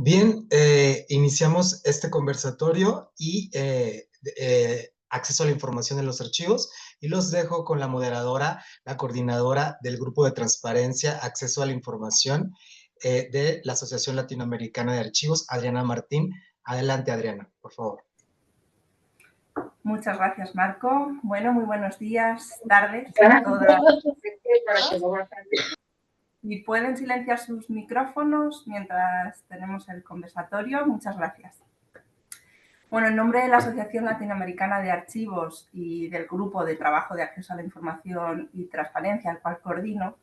Bien, iniciamos este conversatorio y acceso a la información en los archivos y los dejo con la moderadora, la coordinadora del Grupo de Transparencia, Acceso a la Información de la Asociación Latinoamericana de Archivos, Adriana Martín. Adelante, Adriana, por favor. Muchas gracias, Marco. Bueno, muy buenos días, tardes a todas. Y pueden silenciar sus micrófonos mientras tenemos el conversatorio. Muchas gracias. Bueno, en nombre de la Asociación Latinoamericana de Archivos y del Grupo de Trabajo de Acceso a la Información y Transparencia, al cual coordino,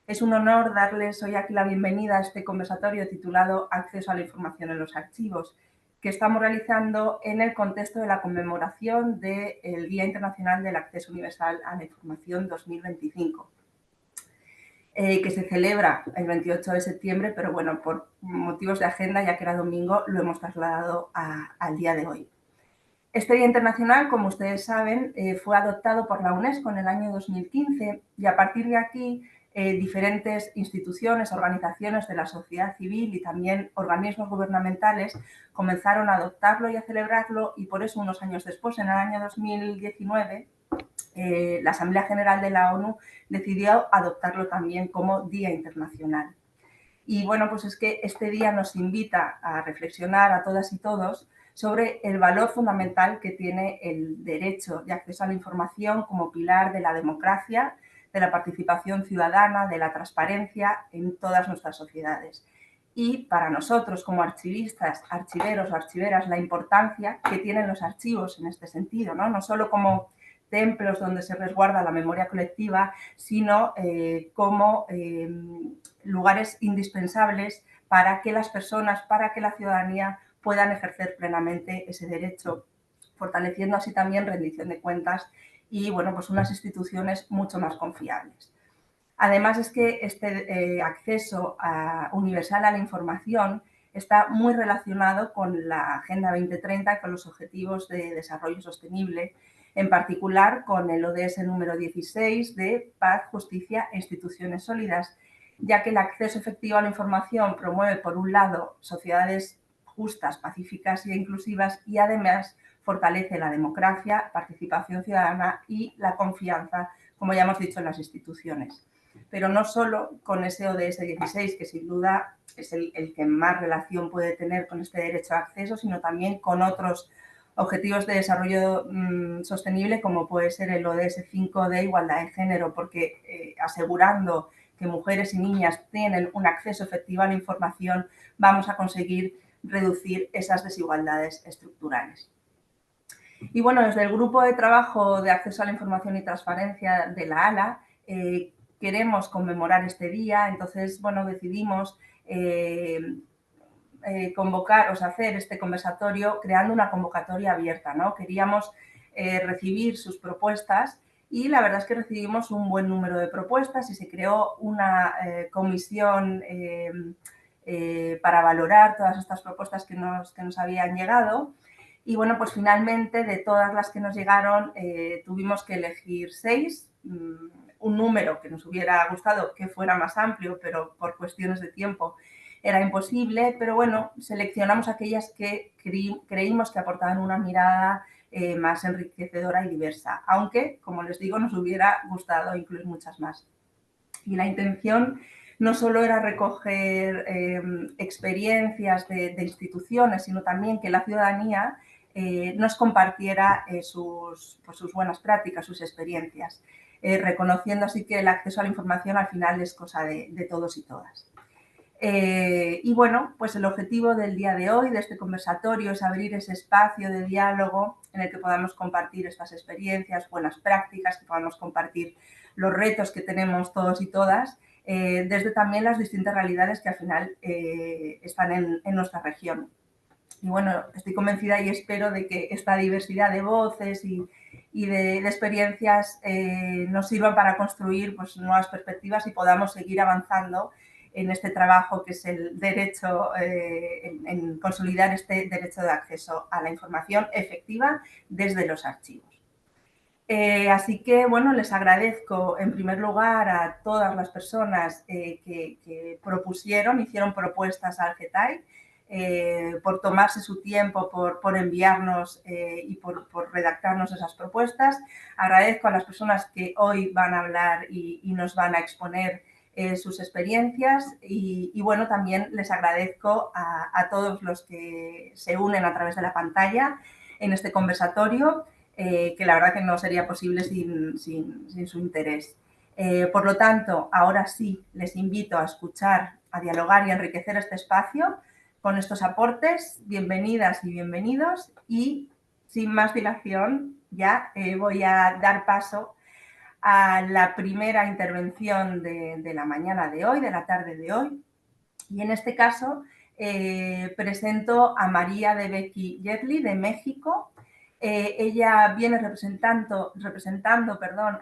es un honor darles hoy aquí la bienvenida a este conversatorio titulado Acceso a la Información en los Archivos, que estamos realizando en el contexto de la conmemoración del Día Internacional del Acceso Universal a la Información 2025. Que se celebra el 28 de septiembre, pero bueno, por motivos de agenda, ya que era domingo, lo hemos trasladado al día de hoy. Este Día Internacional, como ustedes saben, fue adoptado por la UNESCO en el año 2015 y a partir de aquí diferentes instituciones, organizaciones de la sociedad civil y también organismos gubernamentales comenzaron a adoptarlo y a celebrarlo, y por eso unos años después, en el año 2019, la Asamblea General de la ONU decidió adoptarlo también como Día Internacional. Y bueno, pues es que este día nos invita a reflexionar a todas y todos sobre el valor fundamental que tiene el derecho de acceso a la información como pilar de la democracia, de la participación ciudadana, de la transparencia en todas nuestras sociedades. Y para nosotros como archivistas, archiveros o archiveras, la importancia que tienen los archivos en este sentido, ¿no? No solo como templos donde se resguarda la memoria colectiva, sino como lugares indispensables para que las personas, para que la ciudadanía puedan ejercer plenamente ese derecho, fortaleciendo así también rendición de cuentas y, bueno, pues unas instituciones mucho más confiables. Además, es que este acceso universal a la información está muy relacionado con la Agenda 2030, con los Objetivos de Desarrollo Sostenible, en particular con el ODS número 16 de Paz, Justicia e Instituciones Sólidas, ya que el acceso efectivo a la información promueve, por un lado, sociedades justas, pacíficas e inclusivas y, además, fortalece la democracia, participación ciudadana y la confianza, como ya hemos dicho, en las instituciones. Pero no solo con ese ODS 16, que sin duda es el que más relación puede tener con este derecho a acceso, sino también con otros objetivos de desarrollo sostenible, como puede ser el ODS 5 de igualdad de género, porque asegurando que mujeres y niñas tienen un acceso efectivo a la información, vamos a conseguir reducir esas desigualdades estructurales. Y bueno, desde el Grupo de Trabajo de Acceso a la Información y Transparencia de la ALA, queremos conmemorar este día. Entonces, bueno, decidimos convocar, o sea, hacer este conversatorio creando una convocatoria abierta, ¿no? Queríamos recibir sus propuestas y la verdad es que recibimos un buen número de propuestas y se creó una comisión para valorar todas estas propuestas que nos habían llegado. Y bueno, pues finalmente de todas las que nos llegaron tuvimos que elegir 6, un número que nos hubiera gustado que fuera más amplio, pero por cuestiones de tiempo era imposible, pero bueno, seleccionamos aquellas que creímos que aportaban una mirada más enriquecedora y diversa, aunque, como les digo, nos hubiera gustado incluir muchas más. Y la intención no solo era recoger experiencias de instituciones, sino también que la ciudadanía nos compartiera sus buenas prácticas, sus experiencias, reconociendo así que el acceso a la información al final es cosa de todos y todas. Y bueno, pues el objetivo del día de hoy, de este conversatorio, es abrir ese espacio de diálogo en el que podamos compartir estas experiencias, buenas prácticas, que podamos compartir los retos que tenemos todos y todas, desde también las distintas realidades que al final están en nuestra región. Y bueno, estoy convencida y espero de que esta diversidad de voces y de experiencias nos sirvan para construir pues, nuevas perspectivas y podamos seguir avanzando en este trabajo que es el derecho, en consolidar este derecho de acceso a la información efectiva desde los archivos. Así que, bueno, les agradezco en primer lugar a todas las personas que propusieron, hicieron propuestas al GETAI. por tomarse su tiempo, por enviarnos y por redactarnos esas propuestas. Agradezco a las personas que hoy van a hablar y nos van a exponer sus experiencias y bueno, también les agradezco a todos los que se unen a través de la pantalla en este conversatorio, que la verdad que no sería posible sin su interés. Por lo tanto, ahora sí les invito a escuchar, a dialogar y a enriquecer este espacio con estos aportes. Bienvenidas y bienvenidos y sin más dilación ya voy a dar paso a la primera intervención de la mañana de hoy, de la tarde de hoy. Y en este caso presento a María de Becky Jetli de México. Ella viene representando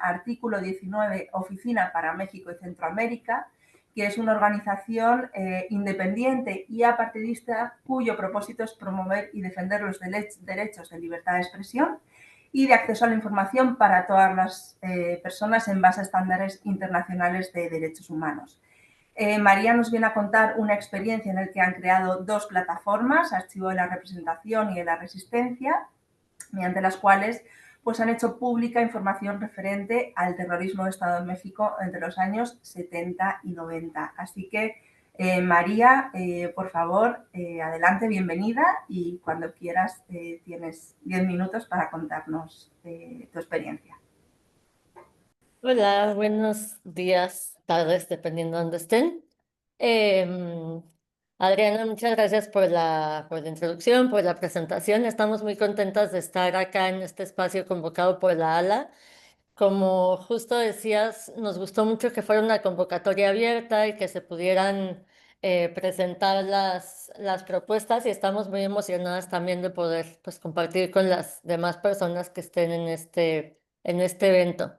Artículo 19, Oficina para México y Centroamérica, que es una organización independiente y apartidista cuyo propósito es promover y defender los derechos de libertad de expresión y de acceso a la información para todas las personas en base a estándares internacionales de derechos humanos. María nos viene a contar una experiencia en la que han creado dos plataformas, Archivo de la Representación y de la Resistencia, mediante las cuales pues, han hecho pública información referente al terrorismo de Estado de México entre los años 70 y 90. Así que, María, por favor, adelante, bienvenida y cuando quieras tienes 10 minutos para contarnos tu experiencia. Hola, buenos días, tardes, dependiendo de dónde estén. Adriana, muchas gracias por la introducción, por la presentación. Estamos muy contentas de estar acá en este espacio convocado por la ALA. Como justo decías, nos gustó mucho que fuera una convocatoria abierta y que se pudieran presentar las propuestas y estamos muy emocionadas también de poder pues, compartir con las demás personas que estén en este evento.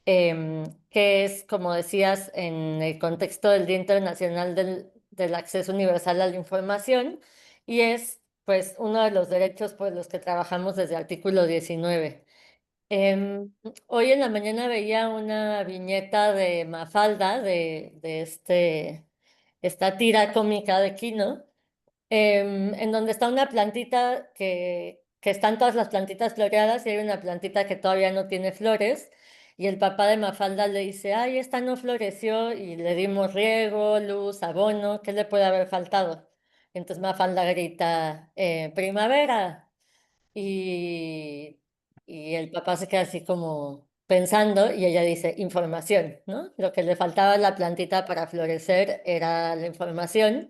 Que es, como decías, en el contexto del Día Internacional del Acceso Universal a la Información, y es pues uno de los derechos por los que trabajamos desde Artículo 19. Hoy en la mañana veía una viñeta de Mafalda, esta tira cómica de Kino, en donde está una plantita que están todas las plantitas floreadas y hay una plantita que todavía no tiene flores y el papá de Mafalda le dice, ay, esta no floreció y le dimos riego, luz, abono, ¿qué le puede haber faltado? Entonces Mafalda grita, primavera y, y el papá se queda así como pensando y ella dice, información, ¿no? Lo que le faltaba a la plantita para florecer era la información.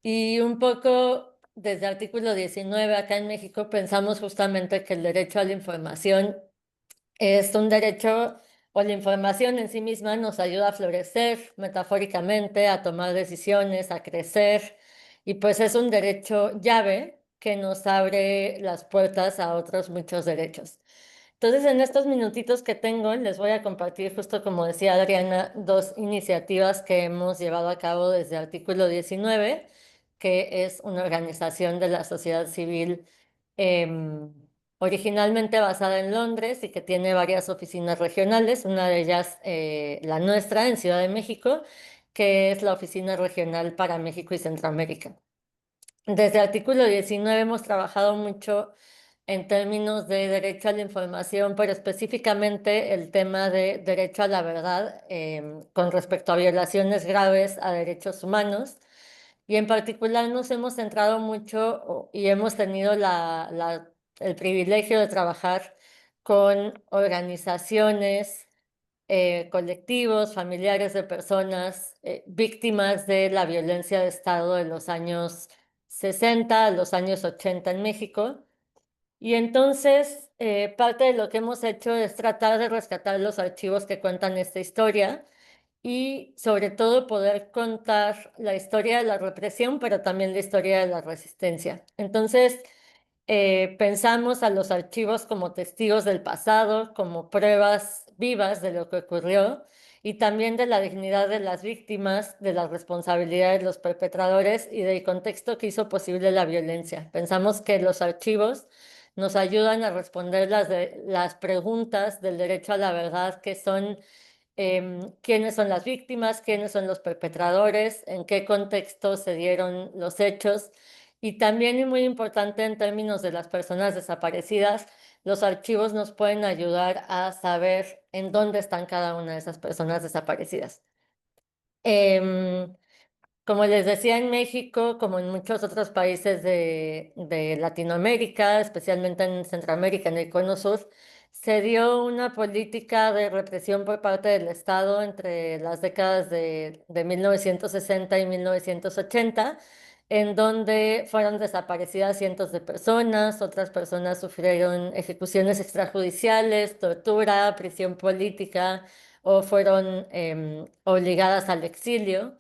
Y un poco desde Artículo 19 acá en México pensamos justamente que el derecho a la información es un derecho o la información en sí misma nos ayuda a florecer metafóricamente, a tomar decisiones, a crecer y pues es un derecho llave que nos abre las puertas a otros muchos derechos. Entonces, en estos minutitos que tengo, les voy a compartir, justo como decía Adriana, dos iniciativas que hemos llevado a cabo desde Artículo 19, que es una organización de la sociedad civil originalmente basada en Londres y que tiene varias oficinas regionales, una de ellas la nuestra en Ciudad de México, que es la Oficina Regional para México y Centroamérica. Desde Artículo 19 hemos trabajado mucho en términos de derecho a la información, pero específicamente el tema de derecho a la verdad con respecto a violaciones graves a derechos humanos. Y en particular nos hemos centrado mucho y hemos tenido el privilegio de trabajar con organizaciones, colectivos, familiares de personas víctimas de la violencia de Estado de los años 60 a los años 80 en México. Y entonces, parte de lo que hemos hecho es tratar de rescatar los archivos que cuentan esta historia y sobre todo poder contar la historia de la represión, pero también la historia de la resistencia. Entonces, pensamos a los archivos como testigos del pasado, como pruebas vivas de lo que ocurrió y también de la dignidad de las víctimas, de la responsabilidad de los perpetradores y del contexto que hizo posible la violencia. Pensamos que los archivos nos ayudan a responder las preguntas del derecho a la verdad que son quiénes son las víctimas, quiénes son los perpetradores, en qué contexto se dieron los hechos. Y también, y muy importante en términos de las personas desaparecidas, los archivos nos pueden ayudar a saber en dónde están cada una de esas personas desaparecidas. Como les decía, en México, como en muchos otros países de Latinoamérica, especialmente en Centroamérica, en el Cono Sur, se dio una política de represión por parte del Estado entre las décadas de 1960 y 1980, en donde fueron desaparecidas cientos de personas, otras personas sufrieron ejecuciones extrajudiciales, tortura, prisión política o fueron obligadas al exilio.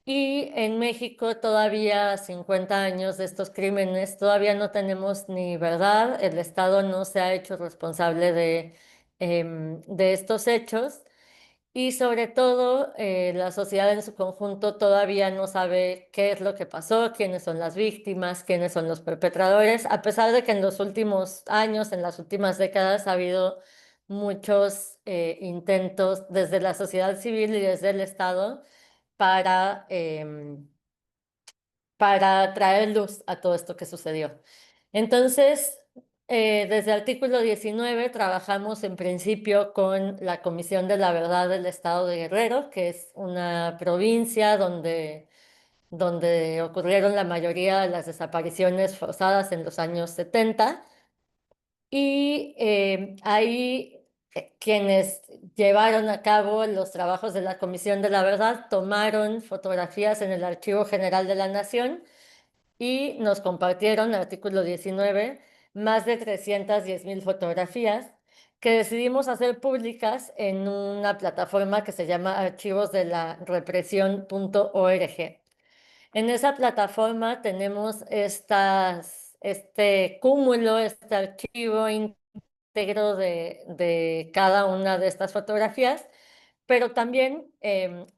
Y en México todavía 50 años de estos crímenes, todavía no tenemos ni verdad, el Estado no se ha hecho responsable de estos hechos y sobre todo la sociedad en su conjunto todavía no sabe qué es lo que pasó, quiénes son las víctimas, quiénes son los perpetradores, a pesar de que en los últimos años, en las últimas décadas ha habido muchos intentos desde la sociedad civil y desde el Estado para, para traer luz a todo esto que sucedió. Entonces, desde el artículo 19 trabajamos en principio con la Comisión de la Verdad del Estado de Guerrero, que es una provincia donde ocurrieron la mayoría de las desapariciones forzadas en los años 70. Y ahí quienes llevaron a cabo los trabajos de la Comisión de la Verdad tomaron fotografías en el Archivo General de la Nación y nos compartieron, artículo 19, más de 310,000 fotografías que decidimos hacer públicas en una plataforma que se llama archivosdelarepresión.org. En esa plataforma tenemos este cúmulo, este archivo íntegro de cada una de estas fotografías, pero también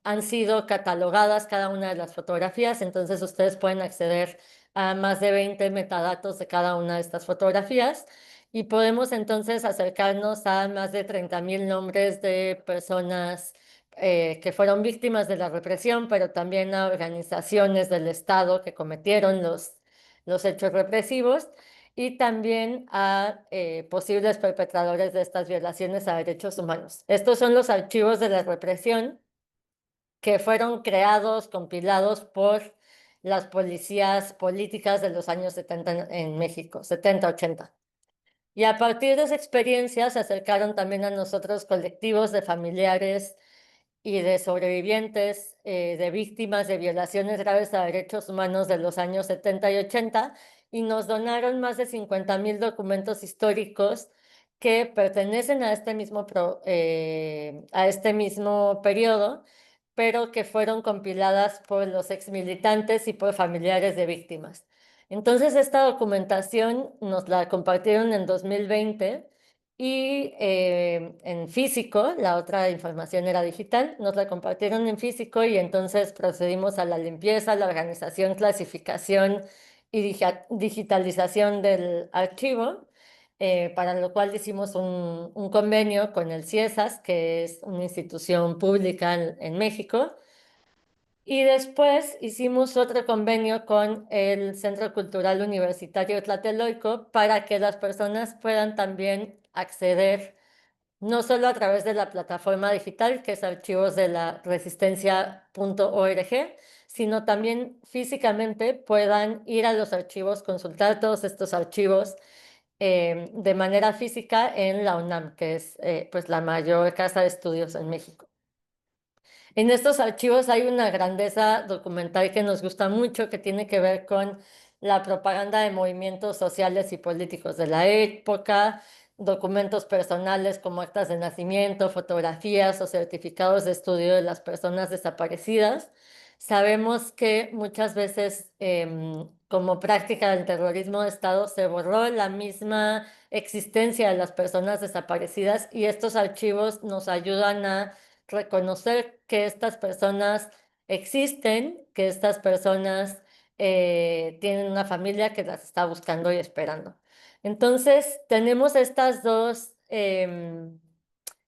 han sido catalogadas cada una de las fotografías, entonces ustedes pueden acceder a más de 20 metadatos de cada una de estas fotografías y podemos entonces acercarnos a más de 30,000 nombres de personas que fueron víctimas de la represión, pero también a organizaciones del Estado que cometieron los hechos represivos y también a posibles perpetradores de estas violaciones a derechos humanos. Estos son los archivos de la represión que fueron creados, compilados por las policías políticas de los años 70 en México, 70, 80. Y a partir de esa experiencia se acercaron también a nosotros colectivos de familiares y de sobrevivientes de víctimas de violaciones graves a derechos humanos de los años 70 y 80 y nos donaron más de 50,000 documentos históricos que pertenecen a este mismo periodo, pero que fueron compiladas por los exmilitantes y por familiares de víctimas. Entonces, esta documentación nos la compartieron en 2020 y en físico, la otra información era digital, nos la compartieron en físico y entonces procedimos a la limpieza, la organización, clasificación y digitalización del archivo, para lo cual hicimos un convenio con el CIESAS, que es una institución pública en México. Y después hicimos otro convenio con el Centro Cultural Universitario Tlatelolco para que las personas puedan también acceder no solo a través de la plataforma digital, que es archivosdelaresistencia.org, sino también físicamente puedan ir a los archivos, consultar todos estos archivos de manera física en la UNAM, que es pues la mayor casa de estudios en México. En estos archivos hay una grandeza documental que nos gusta mucho, que tiene que ver con la propaganda de movimientos sociales y políticos de la época, documentos personales como actas de nacimiento, fotografías o certificados de estudio de las personas desaparecidas. Sabemos que muchas veces, como práctica del terrorismo de Estado, se borró la misma existencia de las personas desaparecidas y estos archivos nos ayudan a reconocer que estas personas existen, que estas personas tienen una familia que las está buscando y esperando. Entonces, tenemos estas dos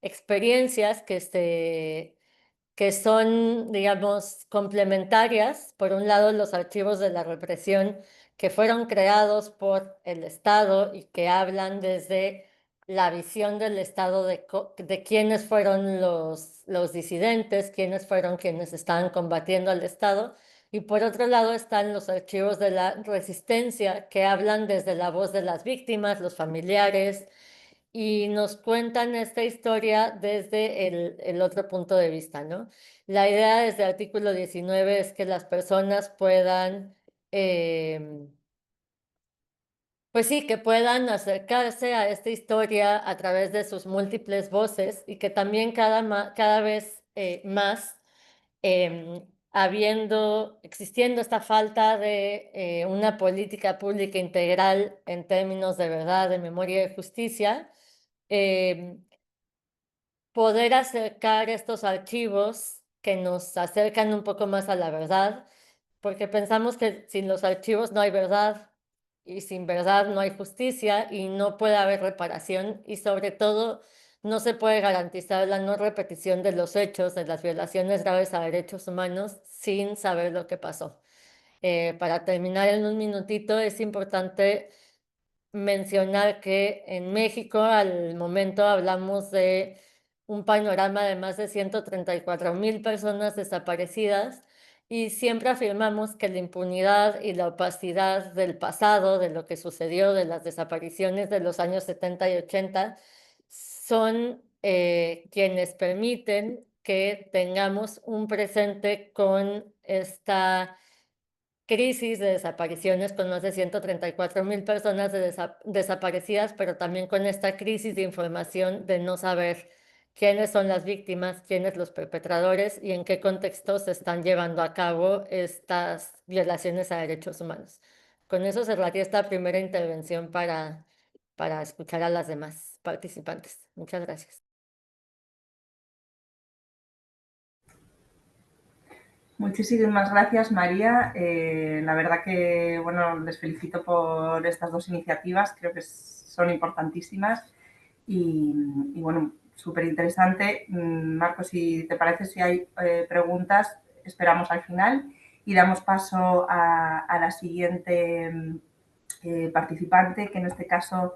experiencias que son, digamos, complementarias. Por un lado, los archivos de la represión que fueron creados por el Estado y que hablan desde la visión del Estado de quiénes fueron los disidentes, quiénes fueron quienes estaban combatiendo al Estado. Y por otro lado están los archivos de la resistencia que hablan desde la voz de las víctimas, los familiares, y nos cuentan esta historia desde el otro punto de vista, ¿no? La idea desde el artículo 19 es que las personas puedan, pues sí, que puedan acercarse a esta historia a través de sus múltiples voces y que también cada vez más, existiendo esta falta de una política pública integral en términos de verdad, de memoria y de justicia, poder acercar estos archivos que nos acercan un poco más a la verdad, porque pensamos que sin los archivos no hay verdad, y sin verdad no hay justicia, y no puede haber reparación, y sobre todo no se puede garantizar la no repetición de los hechos, de las violaciones graves a derechos humanos, sin saber lo que pasó. Para terminar en un minutito, es importante mencionar que en México al momento hablamos de un panorama de más de 134,000 personas desaparecidas, y siempre afirmamos que la impunidad y la opacidad del pasado, de lo que sucedió, de las desapariciones de los años 70 y 80, son quienes permiten que tengamos un presente con esta crisis de desapariciones, con más de 134,000 personas desaparecidas, pero también con esta crisis de información de no saber quiénes son las víctimas, quiénes los perpetradores y en qué contexto se están llevando a cabo estas violaciones a derechos humanos. Con eso cerraría esta primera intervención para escuchar a las demás participantes. Muchas gracias. Muchísimas gracias, María. La verdad que, bueno, les felicito por estas dos iniciativas, creo que son importantísimas y bueno, súper interesante. Marco, si te parece, si hay preguntas, esperamos al final y damos paso a la siguiente participante, que en este caso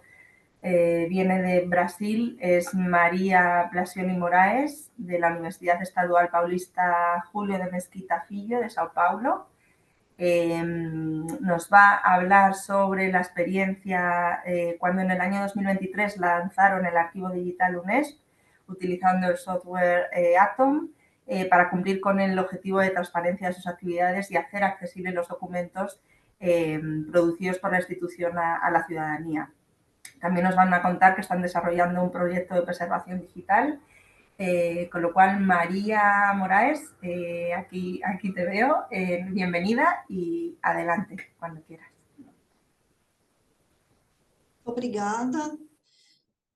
viene de Brasil, es María Blasioni Moraes, de la Universidad Estadual Paulista Julio de Mesquita Filho, de Sao Paulo. Nos va a hablar sobre la experiencia cuando en el año 2023 lanzaron el archivo digital UNESCO, utilizando el software Atom, para cumplir con el objetivo de transparencia de sus actividades y hacer accesibles los documentos producidos por la institución a la ciudadanía. También nos van a contar que están desarrollando un proyecto de preservación digital, con lo cual, María Moraes, aquí te veo, bienvenida y adelante, cuando quieras. Obrigada.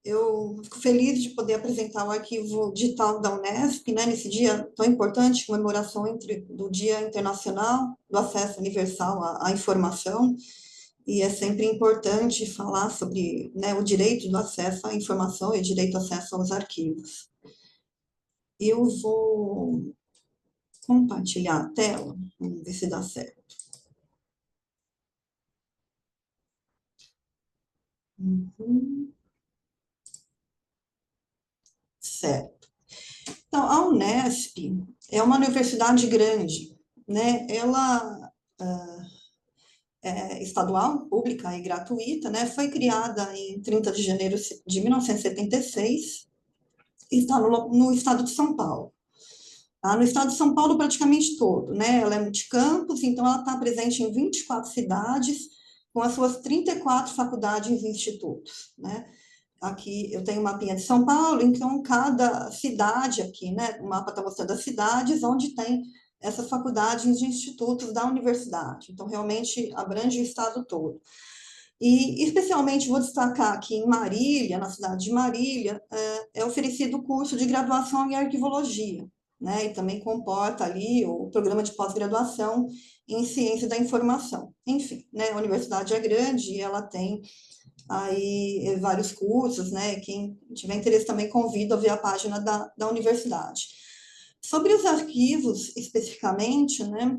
Eu fico feliz de poder apresentar o arquivo digital da Unesp, né, nesse dia tão importante, comemoração do Dia Internacional do Acesso Universal à Informação, e é sempre importante falar sobre, né, o direito do acesso à informação e o direito ao acesso aos arquivos. Eu vou compartilhar a tela, vamos ver se dá certo. Certo. Então, a Unesp é uma universidade grande, né? Ela é estadual, pública e gratuita, né? Foi criada em 30 de janeiro de 1976 e está no estado de São Paulo. Tá? No estado de São Paulo, praticamente todo, né? Ela é multicampus, então ela está presente em 24 cidades, com as suas 34 faculdades e institutos, né? Aqui eu tenho um mapinha de São Paulo, então cada cidade aqui, né? O mapa está mostrando as cidades onde tem essas faculdades e institutos da universidade. Então, realmente abrange o estado todo. E, especialmente, vou destacar aqui em Marília, na cidade de Marília, é oferecido o curso de graduação em arquivologia, né? E também comporta ali o programa de pós-graduação em ciência da informação. Enfim, né? A universidade é grande e ela tem aí vários cursos, né? Quem tiver interesse também convido a ver a página da universidade. Sobre os arquivos, especificamente, né?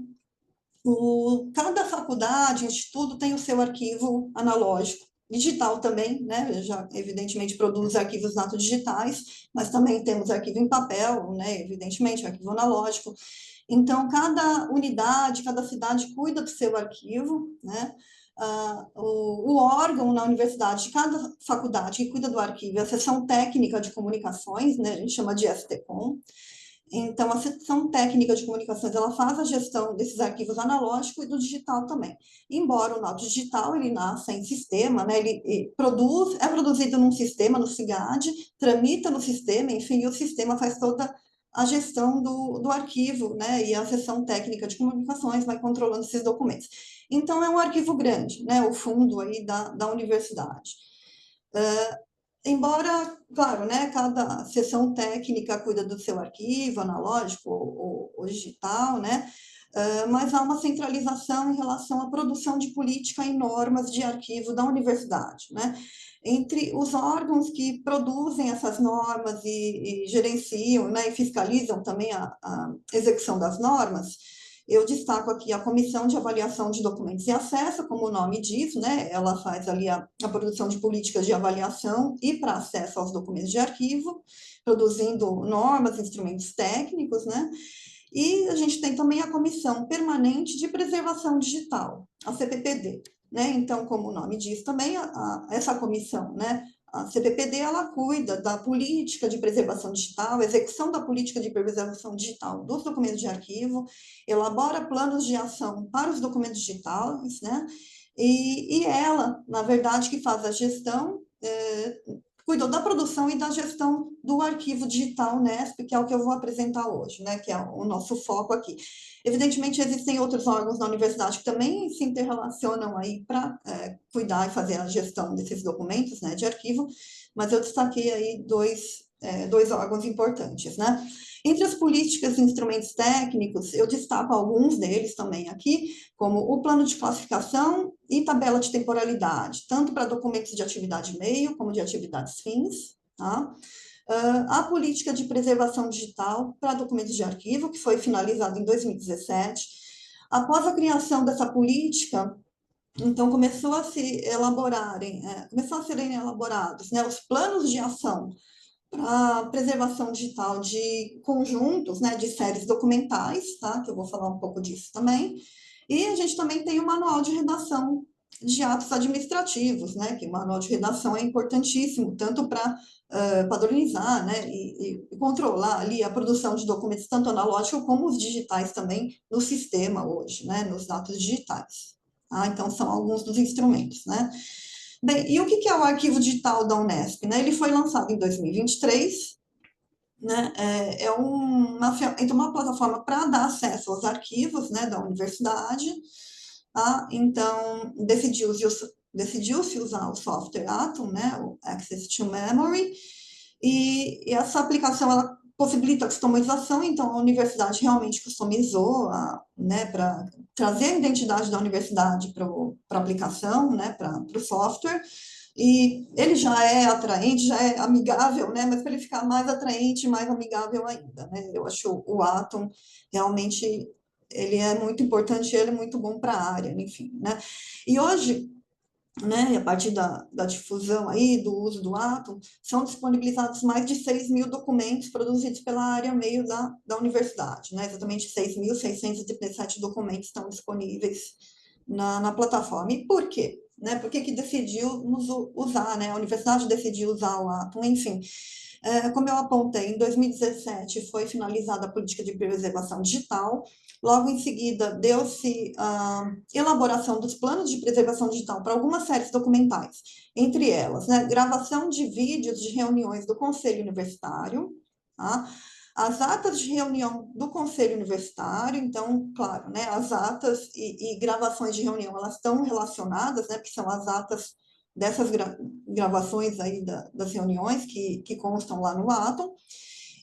Cada faculdade, instituto tem o seu arquivo analógico, digital também, né? Já, evidentemente, produz arquivos digitais, mas também temos arquivo em papel, né? Evidentemente, arquivo analógico. Então, cada unidade, cada cidade cuida do seu arquivo, né? O órgão na universidade, de cada faculdade que cuida do arquivo é a seção técnica de comunicações, né? A gente chama de STCom. Então, a seção técnica de comunicações, ela faz a gestão desses arquivos analógicos e do digital também. Embora o nodo digital, ele nasça em sistema, né, ele é produzido num sistema, no SIGAD, tramita no sistema, enfim, e o sistema faz toda a gestão do arquivo, né, e a seção técnica de comunicações vai controlando esses documentos. Então, é um arquivo grande, né, o fundo aí da universidade. Embora, claro, né, cada seção técnica cuida do seu arquivo analógico ou digital, né, mas há uma centralização em relação à produção de política e normas de arquivo da universidade, né? Entre os órgãos que produzem essas normas e gerenciam, né, e fiscalizam também a execução das normas, eu destaco aqui a Comissão de Avaliação de Documentos e Acesso, como o nome diz, né? Ela faz ali a produção de políticas de avaliação e para acesso aos documentos de arquivo, produzindo normas, instrumentos técnicos, né? E a gente tem também a Comissão Permanente de Preservação Digital, a CPPD, né? Então, como o nome diz também, essa comissão, né? A CPPD, ela cuida da política de preservação digital, execução da política de preservação digital dos documentos de arquivo, elabora planos de ação para os documentos digitais, né? E ela, na verdade, que faz a gestão, cuidou da produção e da gestão do arquivo digital Unesp, que é o que eu vou apresentar hoje, né? Que é o nosso foco aqui. Evidentemente, existem outros órgãos da universidade que também se interrelacionam aí para cuidar e fazer a gestão desses documentos, né, de arquivo, mas eu destaquei aí dois órgãos importantes, né? Entre as políticas e instrumentos técnicos, eu destaco alguns deles também aqui, como o plano de classificação e tabela de temporalidade, tanto para documentos de atividade meio como de atividades fins, tá? A política de preservação digital para documentos de arquivo, que foi finalizada em 2017. Após a criação dessa política, então começou a serem elaborados, né, os planos de ação para preservação digital de conjuntos, né, de séries documentais, tá, que eu vou falar um pouco disso também. E a gente também tem o manual de redação de atos administrativos, né, que o manual de redação é importantíssimo, tanto para padronizar, né, e controlar ali a produção de documentos, tanto analógicos como os digitais também, no sistema hoje, né, nos atos digitais. Ah, então, são alguns dos instrumentos, né. Bem, e o que é o arquivo digital da Unesp, né? Ele foi lançado em 2023, né? É uma plataforma para dar acesso aos arquivos, né, da universidade. Então, decidiu-se usar o software Atom, né, o Access to Memory, e essa aplicação, ela possibilita a customização, então a universidade realmente customizou, né, para trazer a identidade da universidade para a aplicação, né, para o software, e ele já é atraente, já é amigável, né, mas para ele ficar mais atraente, mais amigável ainda, né, eu acho o Atom realmente, ele é muito importante, ele é muito bom para a área, enfim, né, e hoje, né, a partir da difusão aí, do uso do Atom, são disponibilizados mais de 6.000 documentos produzidos pela área meio da universidade, né, exatamente 6.637 documentos estão disponíveis na plataforma. E por quê? Né, por que decidiu usar, né, a universidade decidiu usar o Atom, enfim. Como eu apontei, em 2017 foi finalizada a política de preservação digital, logo em seguida deu-se a elaboração dos planos de preservação digital para algumas séries documentais, entre elas, né, gravação de vídeos de reuniões do Conselho Universitário, tá? As atas de reunião do Conselho Universitário, então, claro, né, as atas e gravações de reunião, elas estão relacionadas, né, porque são as atas dessas gravações aí das reuniões que constam lá no Atom.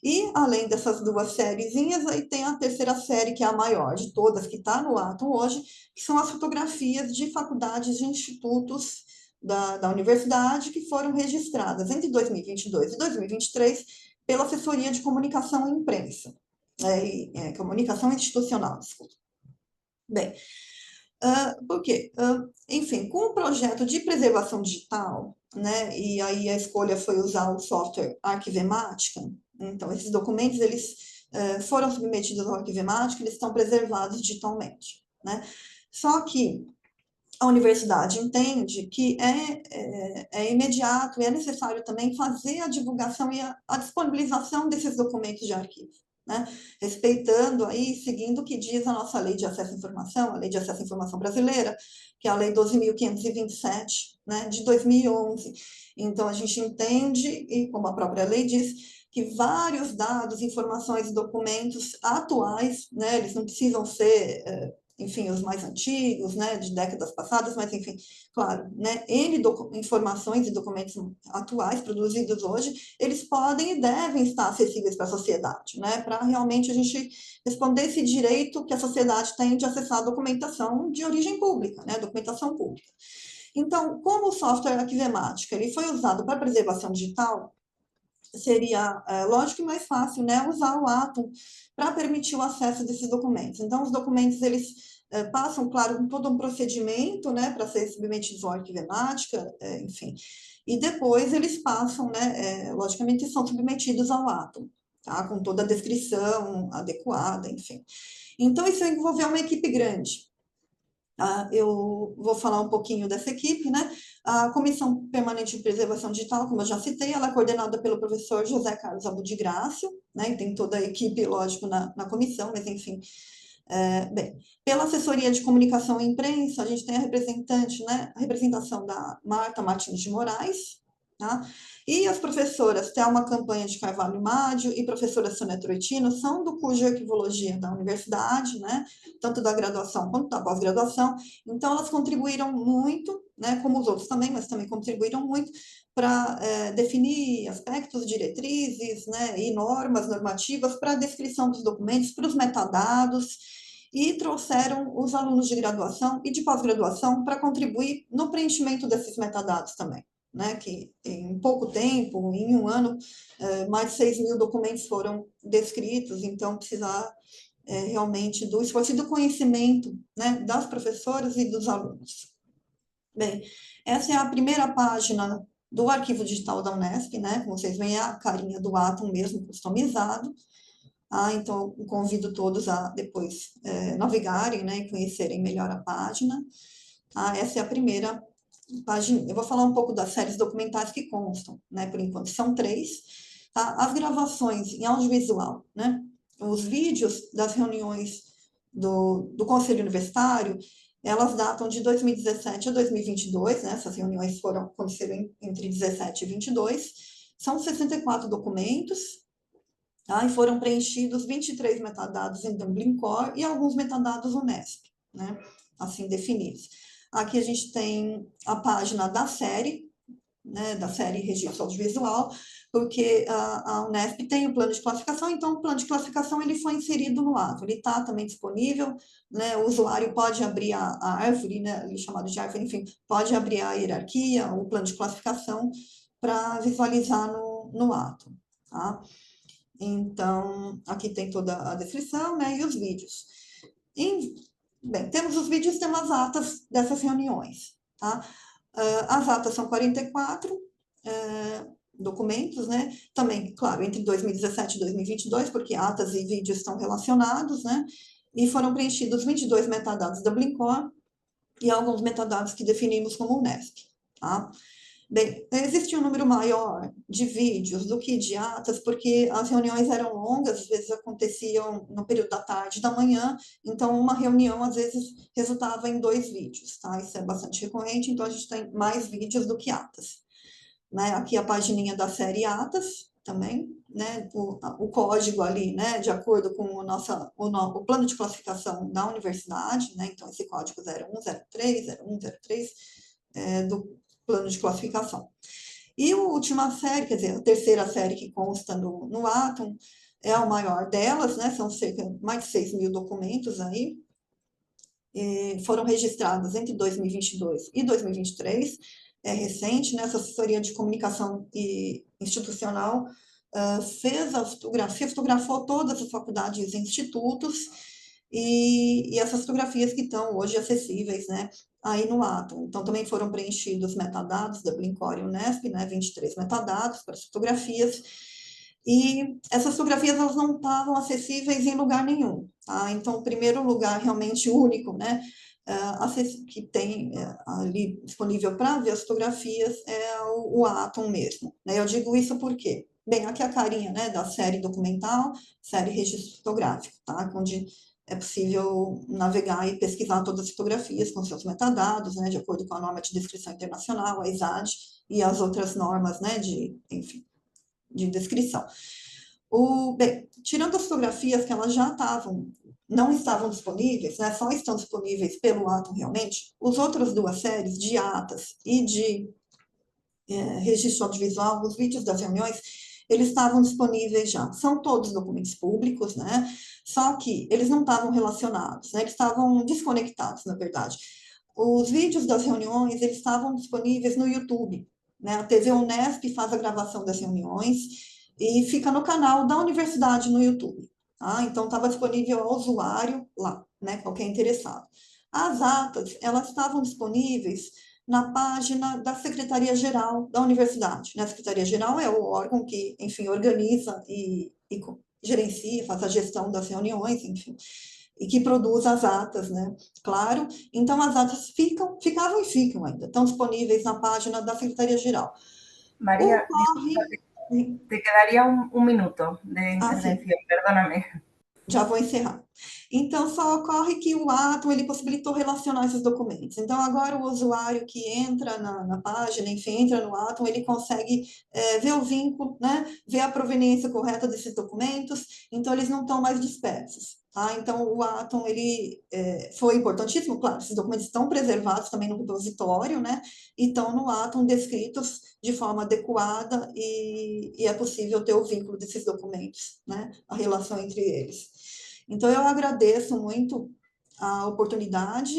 E, além dessas duas sériezinhas, aí tem a terceira série, que é a maior de todas, que está no Atom hoje, que são as fotografias de faculdades e institutos da universidade que foram registradas entre 2022 e 2023 pela Assessoria de Comunicação e Imprensa, Comunicação Institucional, desculpa. Bem, por quê? Enfim, com o projeto de preservação digital, né, e aí a escolha foi usar o software Arquivemática, então esses documentos, eles foram submetidos ao Arquivemática, eles estão preservados digitalmente, né? Só que a universidade entende que é imediato e é necessário também fazer a divulgação e a disponibilização desses documentos de arquivo, né? Respeitando aí, seguindo o que diz a nossa Lei de Acesso à Informação, a Lei de Acesso à Informação Brasileira, que é a Lei 12.527, né, de 2011. Então, a gente entende, e como a própria lei diz, que vários dados, informações e documentos atuais, né, eles não precisam ser enfim, os mais antigos, né, de décadas passadas, mas, enfim, claro, né, informações e documentos atuais produzidos hoje, eles podem e devem estar acessíveis para a sociedade, né, para realmente a gente responder esse direito que a sociedade tem de acessar a documentação de origem pública, né, documentação pública. Então, como o software Arquivemática, ele foi usado para preservação digital, seria, lógico, mais fácil, né, usar o Atom para permitir o acesso desses documentos. Então, os documentos, eles passam, claro, todo um procedimento, né, para ser submetidos ao Arquivemática, enfim, e depois eles passam, né, logicamente, são submetidos ao Atom, tá, com toda a descrição adequada, enfim. Então, isso envolveu uma equipe grande. Eu vou falar um pouquinho dessa equipe, né? A Comissão Permanente de Preservação Digital, como eu já citei, ela é coordenada pelo professor José Carlos Abu de Grácio, né? E tem toda a equipe, lógico, na comissão, mas enfim. Bem, pela Assessoria de Comunicação e Imprensa, a gente tem a representante, né? A representação da Marta Martins de Moraes, tá? E as professoras Thelma Campanha de Carvalho Mádio e professora Sônia Troitino são do curso de Arquivologia da universidade, né? Tanto da graduação quanto da pós-graduação. Então, elas contribuíram muito, né? Como os outros também, mas também contribuíram muito para definir aspectos, diretrizes, né? E normas normativas para a descrição dos documentos, para os metadados, e trouxeram os alunos de graduação e de pós-graduação para contribuir no preenchimento desses metadados também. Né, que em pouco tempo, em um ano, mais de 6.000 documentos foram descritos, então precisar realmente do esforço e do conhecimento, né, das professoras e dos alunos. Bem, essa é a primeira página do arquivo digital da Unesp, né, como vocês veem, é a carinha do Atom mesmo, customizado. Então, eu convido todos a depois navegarem, né, e conhecerem melhor a página. Essa é a primeira página. Eu vou falar um pouco das séries documentais que constam, né, por enquanto são 3, tá? As gravações em audiovisual, né, os vídeos das reuniões do Conselho Universitário, elas datam de 2017 a 2022, né, essas reuniões aconteceram entre 17 e 22, são 64 documentos, tá? E foram preenchidos 23 metadados em Dublin Core e alguns metadados Unesp, né, assim definidos. Aqui a gente tem a página da série, né, da série Registro Audiovisual, porque a Unesp tem o plano de classificação, então o plano de classificação ele foi inserido no ato, ele está também disponível, né, o usuário pode abrir a árvore, né, chamado de árvore, enfim, pode abrir a hierarquia, o plano de classificação, para visualizar no ato, tá? Então, aqui tem toda a descrição, né, e os vídeos. Bem, temos os vídeos e temos as atas dessas reuniões, tá? As atas são 44 documentos, né? Também, claro, entre 2017 e 2022, porque atas e vídeos estão relacionados, né? E foram preenchidos 22 metadados da Dublin Core e alguns metadados que definimos como Unesp, tá? Bem, existe um número maior de vídeos do que de atas, porque as reuniões eram longas, às vezes aconteciam no período da tarde e da manhã, então uma reunião, às vezes, resultava em 2 vídeos, tá? Isso é bastante recorrente, então a gente tem mais vídeos do que atas. Né? Aqui a pagininha da série atas, também, né? O código ali, né? De acordo com o plano de classificação da universidade, né? Então, esse código 0103, 0103, do plano de classificação. E a última série, quer dizer, a terceira série que consta no Atom, é a maior delas, né? São mais de 6.000 documentos aí, foram registrados entre 2022 e 2023, é recente, né? Essa assessoria de comunicação e institucional fez a fotografia, fotografou todas as faculdades e institutos, e essas fotografias que estão hoje acessíveis, né, aí no Atom. Então, também foram preenchidos metadados da Blincor e Unesp, né, 23 metadados para as fotografias, e essas fotografias elas não estavam acessíveis em lugar nenhum, tá? Então, o primeiro lugar realmente único, né, que tem ali disponível para ver as fotografias é o Atom mesmo, né? Eu digo isso porque, bem, aqui a carinha, né, da série documental, série registro fotográfico, tá? Onde é possível navegar e pesquisar todas as fotografias com seus metadados, né, de acordo com a norma de descrição internacional, a ISAD, e as outras normas, né, enfim, de descrição. Bem, tirando as fotografias que elas já não estavam disponíveis, né, só estão disponíveis pelo Atom realmente, as outras duas séries de atas e de registro audiovisual, os vídeos das reuniões, eles estavam disponíveis já. São todos documentos públicos, né? Só que eles não estavam relacionados, né? Eles estavam desconectados, na verdade. Os vídeos das reuniões, eles estavam disponíveis no YouTube, né? A TV Unesp faz a gravação das reuniões e fica no canal da universidade no YouTube, tá? Então, estava disponível ao usuário lá, né? Qualquer interessado. As atas, elas estavam disponíveis na página da Secretaria-Geral da Universidade, né? A Secretaria-Geral é o órgão que, enfim, organiza e gerencia, faz a gestão das reuniões, enfim, e que produz as atas, né? Claro, então as atas ficavam e ficam ainda, estão disponíveis na página da Secretaria-Geral. María, disculpa, te quedaría un minuto de intervención, perdóname. Já vou encerrar. Então, só ocorre que o Atom, ele possibilitou relacionar esses documentos. Então, agora o usuário que entra na página, enfim, entra no Atom, ele consegue ver o vínculo, né? Ver a proveniência correta desses documentos, então eles não estão mais dispersos. Tá? Então, o Atom, ele foi importantíssimo, claro, esses documentos estão preservados também no repositório, né? E estão no Atom descritos de forma adequada e é possível ter o vínculo desses documentos, né? A relação entre eles. Então, eu agradeço muito a oportunidade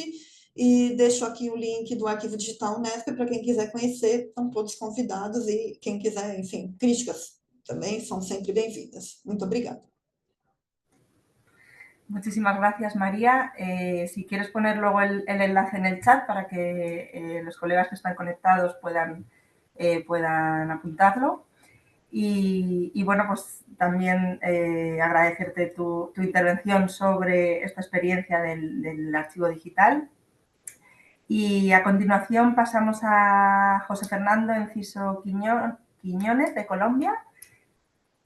e deixo aqui o link do Arquivo Digital Unesp para quem quiser conhecer, estão todos convidados e quem quiser, enfim, críticas também são sempre bem-vindas. Muito obrigada. Muchísimas gracias, María. Si quieres poner luego el enlace en el chat para que los colegas que están conectados puedan apuntarlo. Y bueno, pues también agradecerte tu intervención sobre esta experiencia del archivo digital. Y a continuación pasamos a José Fernando Enciso Quiñones, de Colombia.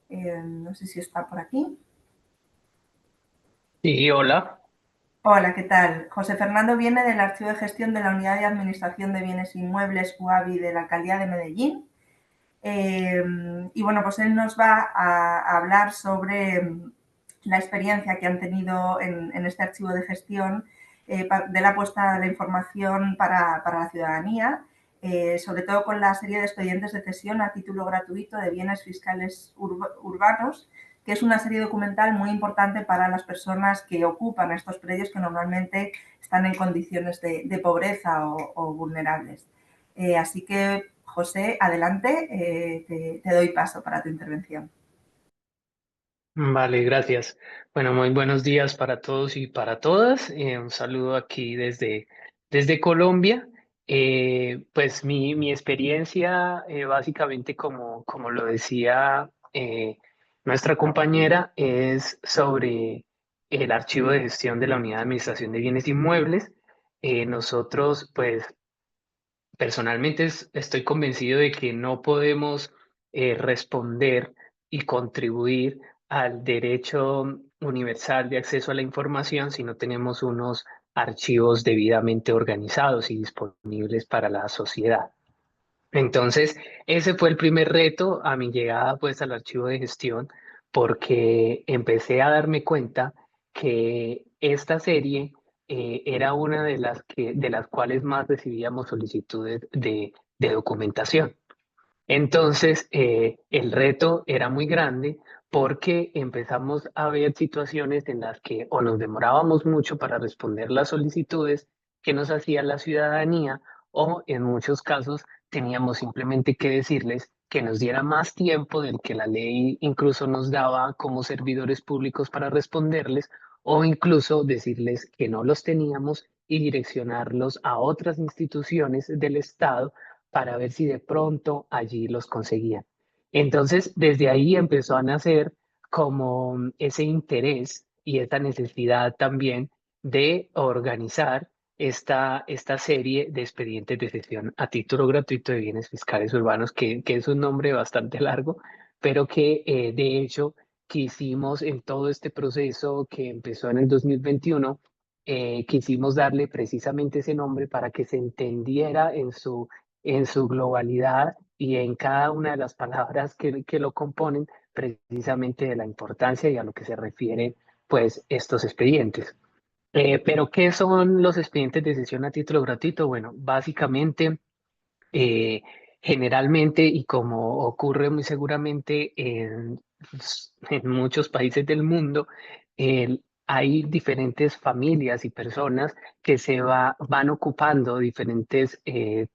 No sé si está por aquí. Sí, hola. Hola, ¿qué tal? José Fernando viene del Archivo de Gestión de la Unidad de Administración de Bienes Inmuebles UABI de la Alcaldía de Medellín. Y bueno, pues él nos va a hablar sobre la experiencia que han tenido en este archivo de gestión de la puesta de la información para la ciudadanía, sobre todo con la serie de expedientes de cesión a título gratuito de bienes fiscales urbanos, que es una serie documental muy importante para las personas que ocupan estos predios que normalmente están en condiciones de pobreza o vulnerables. Así que, José, adelante, te doy paso para tu intervención. Vale, gracias. Bueno, muy buenos días para todos y para todas. Un saludo aquí desde Colombia. Pues mi experiencia, básicamente, como lo decía nuestra compañera, es sobre el archivo de gestión de la Unidad de Administración de Bienes Inmuebles. Nosotros, pues, personalmente estoy convencido de que no podemos responder y contribuir al derecho universal de acceso a la información si no tenemos unos archivos debidamente organizados y disponibles para la sociedad. Entonces, ese fue el primer reto a mi llegada pues al archivo de gestión, porque empecé a darme cuenta que esta serie era una de las cuales más recibíamos solicitudes de documentación. Entonces, el reto era muy grande porque empezamos a ver situaciones en las que o nos demorábamos mucho para responder las solicitudes que nos hacía la ciudadanía, o en muchos casos teníamos simplemente que decirles que nos diera más tiempo del que la ley incluso nos daba como servidores públicos para responderles, o incluso decirles que no los teníamos y direccionarlos a otras instituciones del Estado para ver si de pronto allí los conseguían. Entonces, desde ahí empezó a nacer como ese interés y esta necesidad también de organizar esta serie de expedientes de cesión a título gratuito de bienes fiscales urbanos, que es un nombre bastante largo, pero que de hecho quisimos en todo este proceso que empezó en el 2021, quisimos darle precisamente ese nombre para que se entendiera en su globalidad y en cada una de las palabras que lo componen, precisamente de la importancia y a lo que se refieren pues estos expedientes. Pero, ¿qué son los expedientes de cesión a título gratuito? Bueno, básicamente, eh, generalmente, y como ocurre muy seguramente en muchos países del mundo, hay diferentes familias y personas que van ocupando diferentes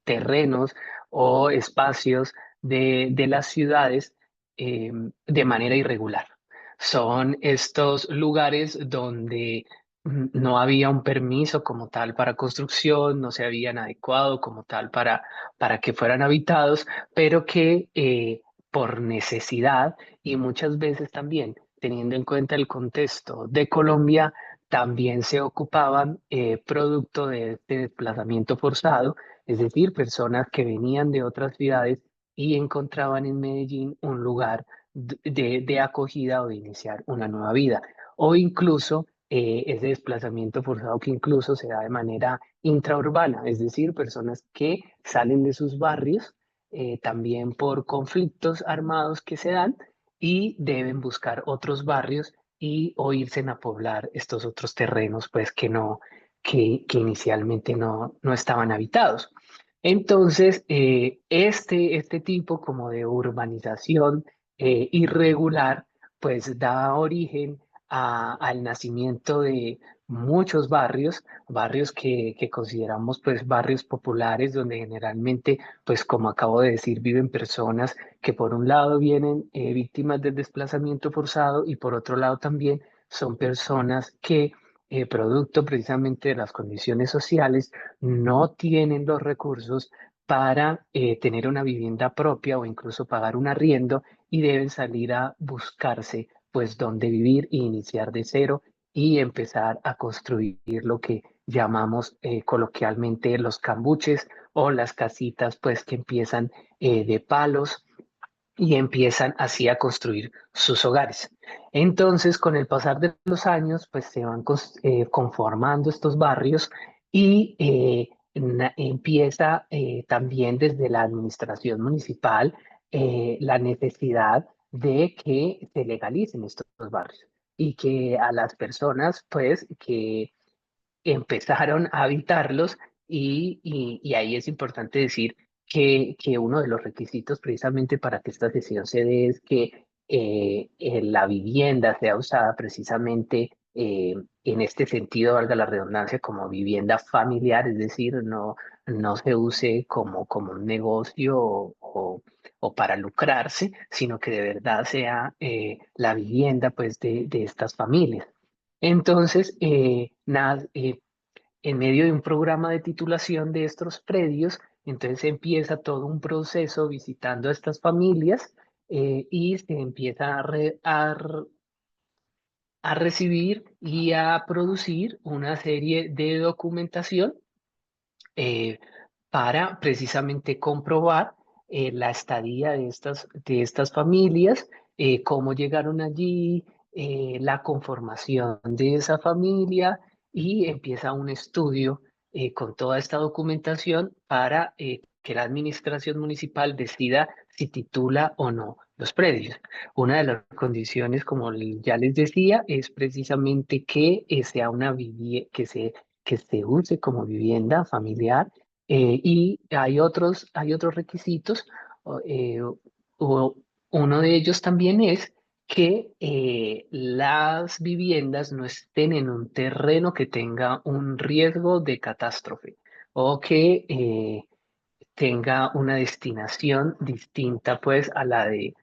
terrenos o espacios de las ciudades de manera irregular. Son estos lugares donde no había un permiso como tal para construcción, no se habían adecuado como tal para que fueran habitados, pero que por necesidad y muchas veces también teniendo en cuenta el contexto de Colombia, también se ocupaban producto de este desplazamiento forzado, es decir, personas que venían de otras ciudades y encontraban en Medellín un lugar de acogida o de iniciar una nueva vida, o incluso ese desplazamiento forzado que incluso se da de manera intraurbana, es decir, personas que salen de sus barrios también por conflictos armados que se dan y deben buscar otros barrios y o irse a poblar estos otros terrenos pues que inicialmente no estaban habitados. Entonces, este tipo como de urbanización irregular pues da origen al nacimiento de muchos barrios, barrios que consideramos pues barrios populares donde generalmente pues como acabo de decir viven personas que por un lado vienen víctimas del desplazamiento forzado y por otro lado también son personas que producto precisamente de las condiciones sociales no tienen los recursos para tener una vivienda propia o incluso pagar un arriendo y deben salir a buscarse pues dónde vivir e iniciar de cero y empezar a construir lo que llamamos coloquialmente los cambuches o las casitas pues que empiezan de palos y empiezan así a construir sus hogares. Entonces, con el pasar de los años, pues se van conformando estos barrios y empieza también desde la administración municipal la necesidad de que se legalicen estos barrios y que a las personas, pues, que empezaron a habitarlos y ahí es importante decir que uno de los requisitos precisamente para que esta cesión se dé es que la vivienda sea usada precisamente en este sentido, valga la redundancia, como vivienda familiar, es decir, no se use como un negocio o para lucrarse, sino que de verdad sea la vivienda pues, de estas familias. Entonces, en medio de un programa de titulación de estos predios, entonces empieza todo un proceso visitando a estas familias y se empieza a recibir y a producir una serie de documentación eh, para precisamente comprobar la estadía de estas familias, cómo llegaron allí, la conformación de esa familia y empieza un estudio con toda esta documentación para que la administración municipal decida si titula o no los predios. Una de las condiciones, como ya les decía, es precisamente que sea una vivienda que se use como vivienda familiar y hay otros requisitos. O uno de ellos también es que las viviendas no estén en un terreno que tenga un riesgo de catástrofe o que tenga una destinación distinta pues a la de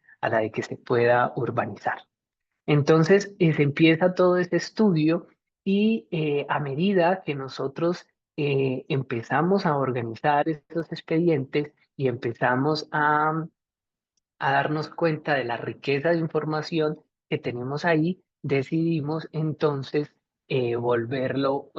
que se pueda urbanizar. Entonces, se empieza todo este estudio y a medida que nosotros empezamos a organizar estos expedientes y empezamos a darnos cuenta de la riqueza de información que tenemos ahí, decidimos entonces volverlo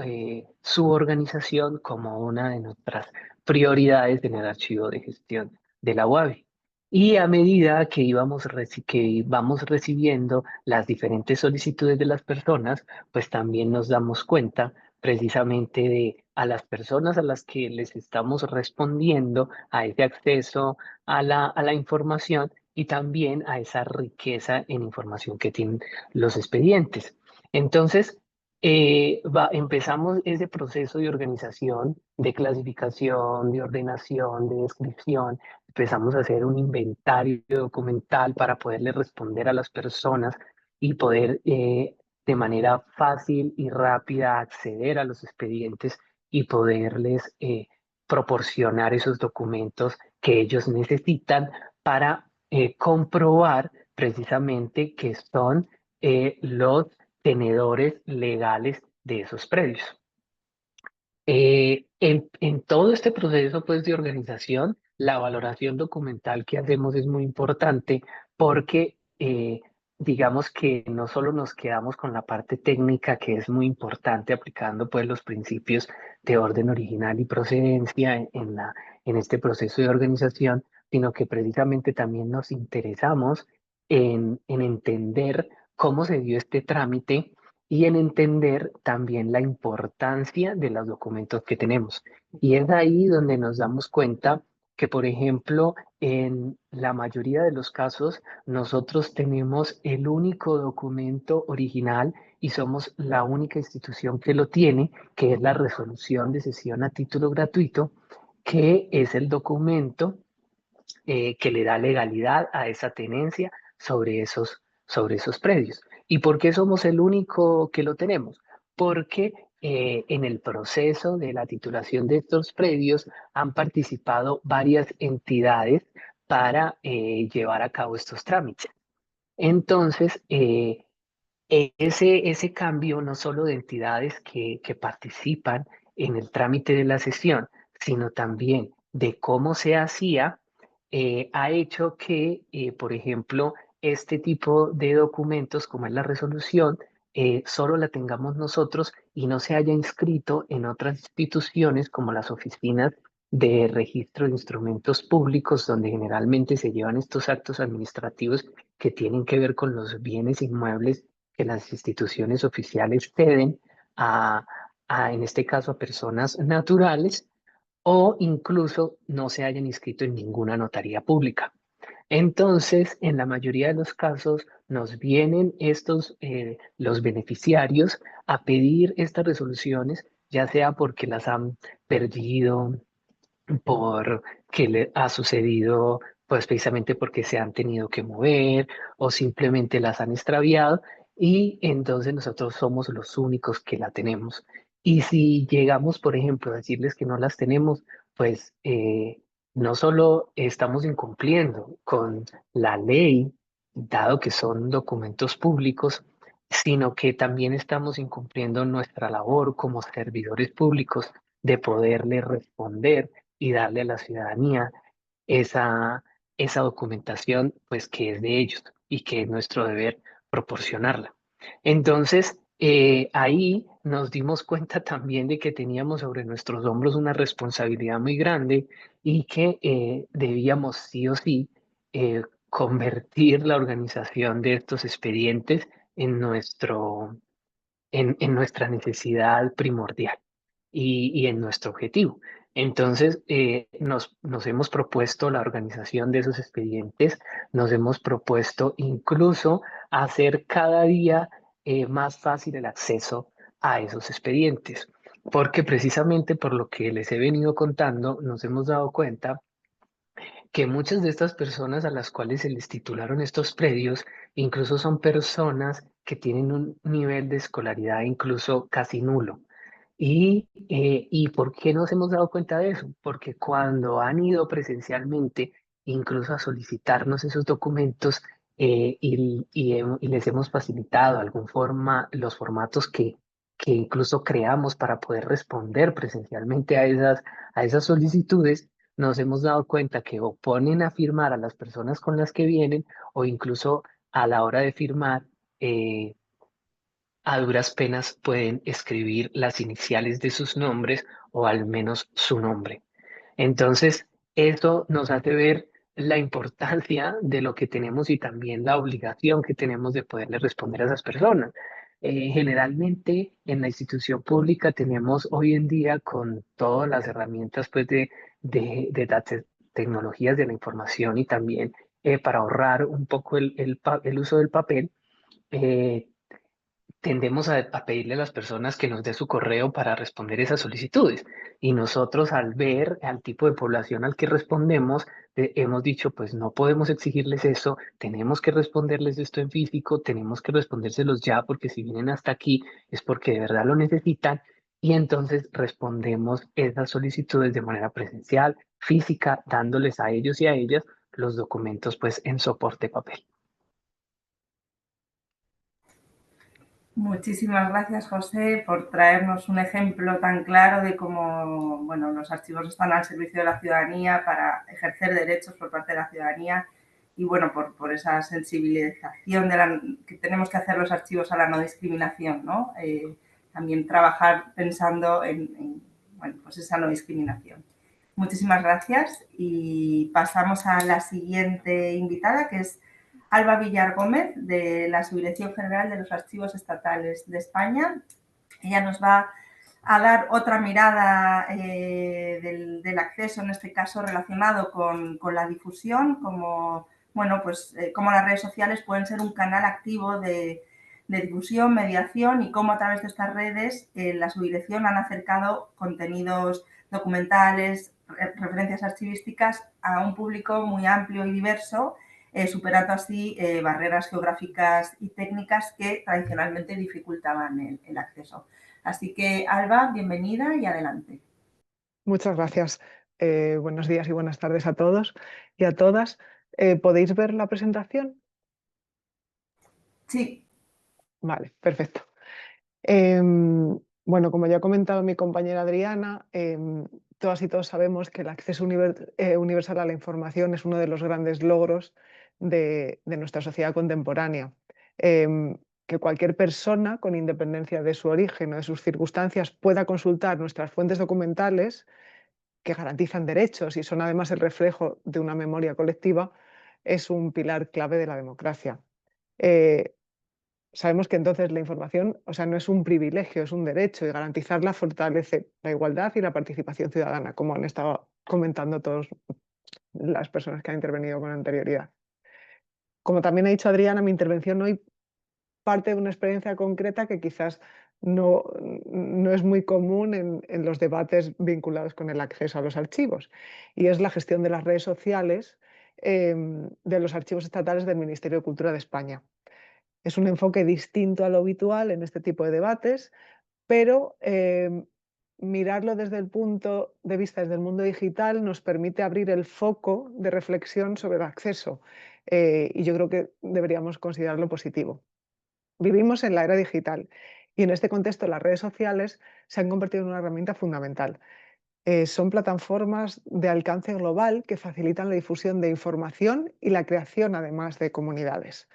su organización como una de nuestras prioridades en el archivo de gestión de la UABI. Y a medida que íbamos recibiendo las diferentes solicitudes de las personas, pues también nos damos cuenta precisamente de a las personas a las que les estamos respondiendo a ese acceso a la información y también a esa riqueza en información que tienen los expedientes. Entonces, empezamos ese proceso de organización, de clasificación, de ordenación, de descripción. Empezamos a hacer un inventario documental para poderle responder a las personas y poder de manera fácil y rápida acceder a los expedientes y poderles proporcionar esos documentos que ellos necesitan para comprobar precisamente que son los tenedores legales de esos predios. En todo este proceso pues, de organización, la valoración documental que hacemos es muy importante porque digamos que no solo nos quedamos con la parte técnica, que es muy importante aplicando pues, los principios de orden original y procedencia en este proceso de organización, sino que precisamente también nos interesamos en entender cómo se dio este trámite y en entender también la importancia de los documentos que tenemos. Y es ahí donde nos damos cuenta que, por ejemplo, en la mayoría de los casos, nosotros tenemos el único documento original y somos la única institución que lo tiene, que es la resolución de cesión a título gratuito, que es el documento que le da legalidad a esa tenencia sobre esos predios. ¿Y por qué somos el único que lo tenemos? Porque en el proceso de la titulación de estos predios han participado varias entidades para llevar a cabo estos trámites. Entonces, ese cambio no solo de entidades que participan en el trámite de la sesión, sino también de cómo se hacía, ha hecho que, por ejemplo, este tipo de documentos, como es la resolución, solo la tengamos nosotros y no se haya inscrito en otras instituciones como las oficinas de registro de instrumentos públicos, donde generalmente se llevan estos actos administrativos que tienen que ver con los bienes inmuebles que las instituciones oficiales ceden en este caso, a personas naturales o incluso no se hayan inscrito en ninguna notaría pública. Entonces, en la mayoría de los casos, nos vienen los beneficiarios a pedir estas resoluciones, ya sea porque las han perdido, porque le ha sucedido, pues precisamente porque se han tenido que mover o simplemente las han extraviado y entonces nosotros somos los únicos que la tenemos. Y si llegamos, por ejemplo, a decirles que no las tenemos, pues no solo estamos incumpliendo con la ley, dado que son documentos públicos, sino que también estamos incumpliendo nuestra labor como servidores públicos de poderle responder y darle a la ciudadanía esa, esa documentación, pues que es de ellos y que es nuestro deber proporcionarla. Entonces, ahí nos dimos cuenta también de que teníamos sobre nuestros hombros una responsabilidad muy grande y que debíamos sí o sí convertir la organización de estos expedientes en en nuestra necesidad primordial y en nuestro objetivo. Entonces, nos hemos propuesto la organización de esos expedientes, nos hemos propuesto incluso hacer cada día más fácil el acceso a esos expedientes, porque precisamente por lo que les he venido contando, nos hemos dado cuenta que muchas de estas personas a las cuales se les titularon estos predios, incluso son personas que tienen un nivel de escolaridad incluso casi nulo. ¿Y por qué nos hemos dado cuenta de eso? Porque cuando han ido presencialmente, incluso a solicitarnos esos documentos, y les hemos facilitado los formatos que incluso creamos para poder responder presencialmente a esas solicitudes, nos hemos dado cuenta que o ponen a firmar a las personas con las que vienen o incluso a la hora de firmar, a duras penas pueden escribir las iniciales de sus nombres o al menos su nombre. Entonces, esto nos hace ver la importancia de lo que tenemos y también la obligación que tenemos de poderle responder a esas personas. Generalmente en la institución pública tenemos hoy en día con todas las herramientas pues, de tecnologías de la información y también para ahorrar un poco el uso del papel, eh, tendemos a pedirle a las personas que nos dé su correo para responder esas solicitudes. Y nosotros al ver al tipo de población al que respondemos, hemos dicho, pues no podemos exigirles eso, tenemos que responderles esto en físico, tenemos que respondérselos ya, porque si vienen hasta aquí es porque de verdad lo necesitan. Y entonces respondemos esas solicitudes de manera presencial, física, dándoles a ellos y a ellas los documentos pues en soporte papel. Muchísimas gracias, José, por traernos un ejemplo tan claro de cómo, bueno, los archivos están al servicio de la ciudadanía para ejercer derechos por parte de la ciudadanía y, bueno, por esa sensibilización que tenemos que hacer los archivos a la no discriminación, ¿no? También trabajar pensando bueno, pues esa no discriminación. Muchísimas gracias y pasamos a la siguiente invitada, que es Alba Villar Gómez, de la Subdirección General de los Archivos Estatales de España. Ella nos va a dar otra mirada del acceso, en este caso relacionado con la difusión, como, bueno, pues, cómo las redes sociales pueden ser un canal activo de difusión, mediación y cómo a través de estas redes la subdirección han acercado contenidos documentales, referencias archivísticas a un público muy amplio y diverso, superando así barreras geográficas y técnicas que tradicionalmente dificultaban el acceso. Así que, Alba, bienvenida y adelante. Muchas gracias. Buenos días y buenas tardes a todos y a todas. ¿Podéis ver la presentación? Sí. Vale, perfecto. Bueno, como ya ha comentado mi compañera Adriana, todas y todos sabemos que el acceso universal a la información es uno de los grandes logros de nuestra sociedad contemporánea. Que cualquier persona, con independencia de su origen o de sus circunstancias, pueda consultar nuestras fuentes documentales que garantizan derechos y son además el reflejo de una memoria colectiva, es un pilar clave de la democracia. Sabemos que entonces la información, o sea, no es un privilegio, es un derecho, y garantizarla fortalece la igualdad y la participación ciudadana, como han estado comentando todas las personas que han intervenido con anterioridad. Como también ha dicho Adriana, mi intervención hoy parte de una experiencia concreta que quizás no es muy común en los debates vinculados con el acceso a los archivos, y es la gestión de las redes sociales de los archivos estatales del Ministerio de Cultura de España. Es un enfoque distinto a lo habitual en este tipo de debates, pero mirarlo desde el punto de vista desde el mundo digital nos permite abrir el foco de reflexión sobre el acceso, y yo creo que deberíamos considerarlo positivo. Vivimos en la era digital y en este contexto las redes sociales se han convertido en una herramienta fundamental. Son plataformas de alcance global que facilitan la difusión de información y la creación además de comunidades.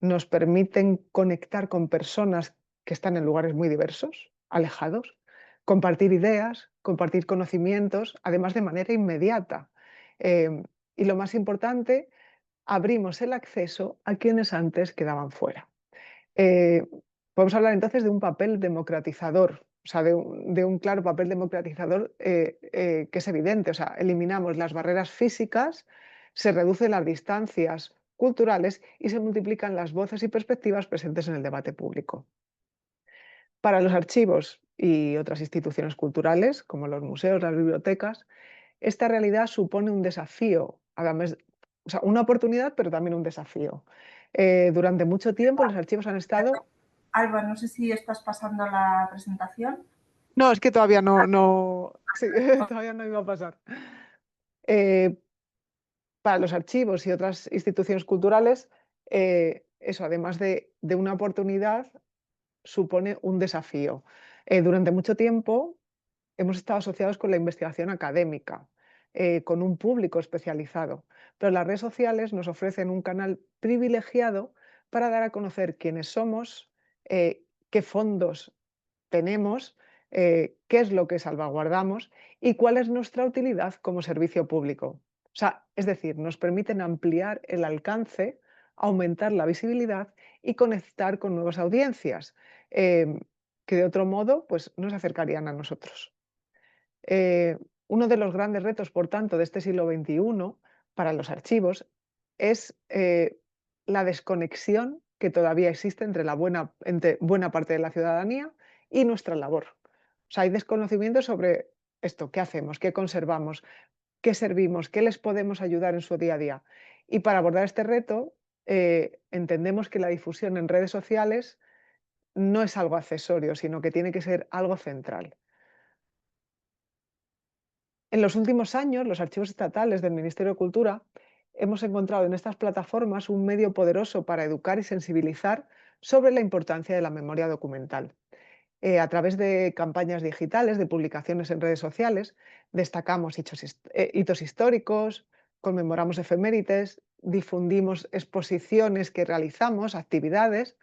Nos permiten conectar con personas que están en lugares muy diversos, alejados, compartir ideas, compartir conocimientos, además de manera inmediata. Y lo más importante, abrimos el acceso a quienes antes quedaban fuera. Podemos hablar entonces de un papel democratizador, o sea, de un claro papel democratizador que es evidente. O sea, eliminamos las barreras físicas, se reducen las distancias culturales y se multiplican las voces y perspectivas presentes en el debate público. Para los archivos y otras instituciones culturales, como los museos, las bibliotecas, esta realidad supone un desafío, además, o sea, una oportunidad, pero también un desafío. Durante mucho tiempo los archivos han estado... Alba, no sé si estás pasando la presentación. No, es que todavía no, sí, todavía no iba a pasar. Para los archivos y otras instituciones culturales, eso, además de una oportunidad, supone un desafío. Durante mucho tiempo hemos estado asociados con la investigación académica, con un público especializado, pero las redes sociales nos ofrecen un canal privilegiado para dar a conocer quiénes somos, qué fondos tenemos, qué es lo que salvaguardamos y cuál es nuestra utilidad como servicio público. O sea, es decir, nos permiten ampliar el alcance, aumentar la visibilidad y conectar con nuevas audiencias, que de otro modo pues, no se acercarían a nosotros. Uno de los grandes retos, por tanto, de este siglo XXI para los archivos es la desconexión que todavía existe entre buena parte de la ciudadanía y nuestra labor. O sea, hay desconocimiento sobre esto, qué hacemos, qué conservamos, qué servimos, qué les podemos ayudar en su día a día. Y para abordar este reto, entendemos que la difusión en redes sociales no es algo accesorio, sino que tiene que ser algo central. En los últimos años, los archivos estatales del Ministerio de Cultura hemos encontrado en estas plataformas un medio poderoso para educar y sensibilizar sobre la importancia de la memoria documental. A través de campañas digitales, de publicaciones en redes sociales, destacamos hitos históricos, conmemoramos efemérides, difundimos exposiciones que realizamos, actividades,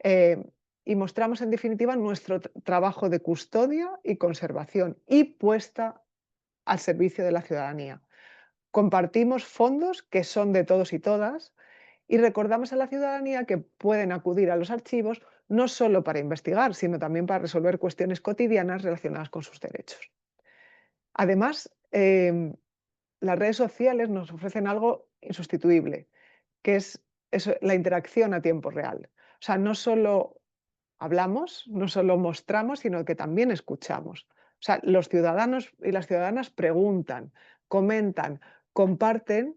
eh, y mostramos en definitiva nuestro trabajo de custodia y conservación y puesta al servicio de la ciudadanía. Compartimos fondos que son de todos y todas y recordamos a la ciudadanía que pueden acudir a los archivos no solo para investigar, sino también para resolver cuestiones cotidianas relacionadas con sus derechos. Además, las redes sociales nos ofrecen algo insustituible, que es la interacción a tiempo real. O sea, no solo hablamos, no solo mostramos, sino que también escuchamos. O sea, los ciudadanos y las ciudadanas preguntan, comentan, comparten,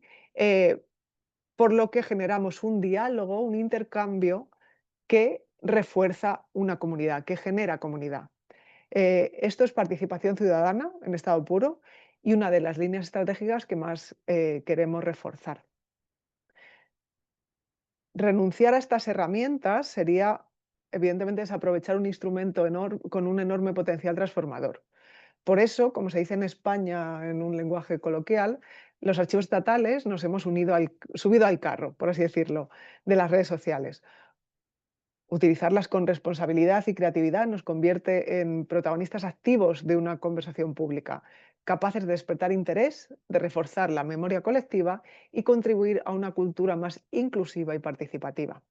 por lo que generamos un diálogo, un intercambio que refuerza una comunidad, que genera comunidad. Esto es participación ciudadana en estado puro y una de las líneas estratégicas que más queremos reforzar. Renunciar a estas herramientas sería, evidentemente, desaprovechar un instrumento con un enorme potencial transformador. Por eso, como se dice en España en un lenguaje coloquial, los archivos estatales nos hemos subido al carro, por así decirlo, de las redes sociales. Utilizarlas con responsabilidad y creatividad nos convierte en protagonistas activos de una conversación pública, capaces de despertar interés, de reforzar la memoria colectiva y contribuir a una cultura más inclusiva y participativa.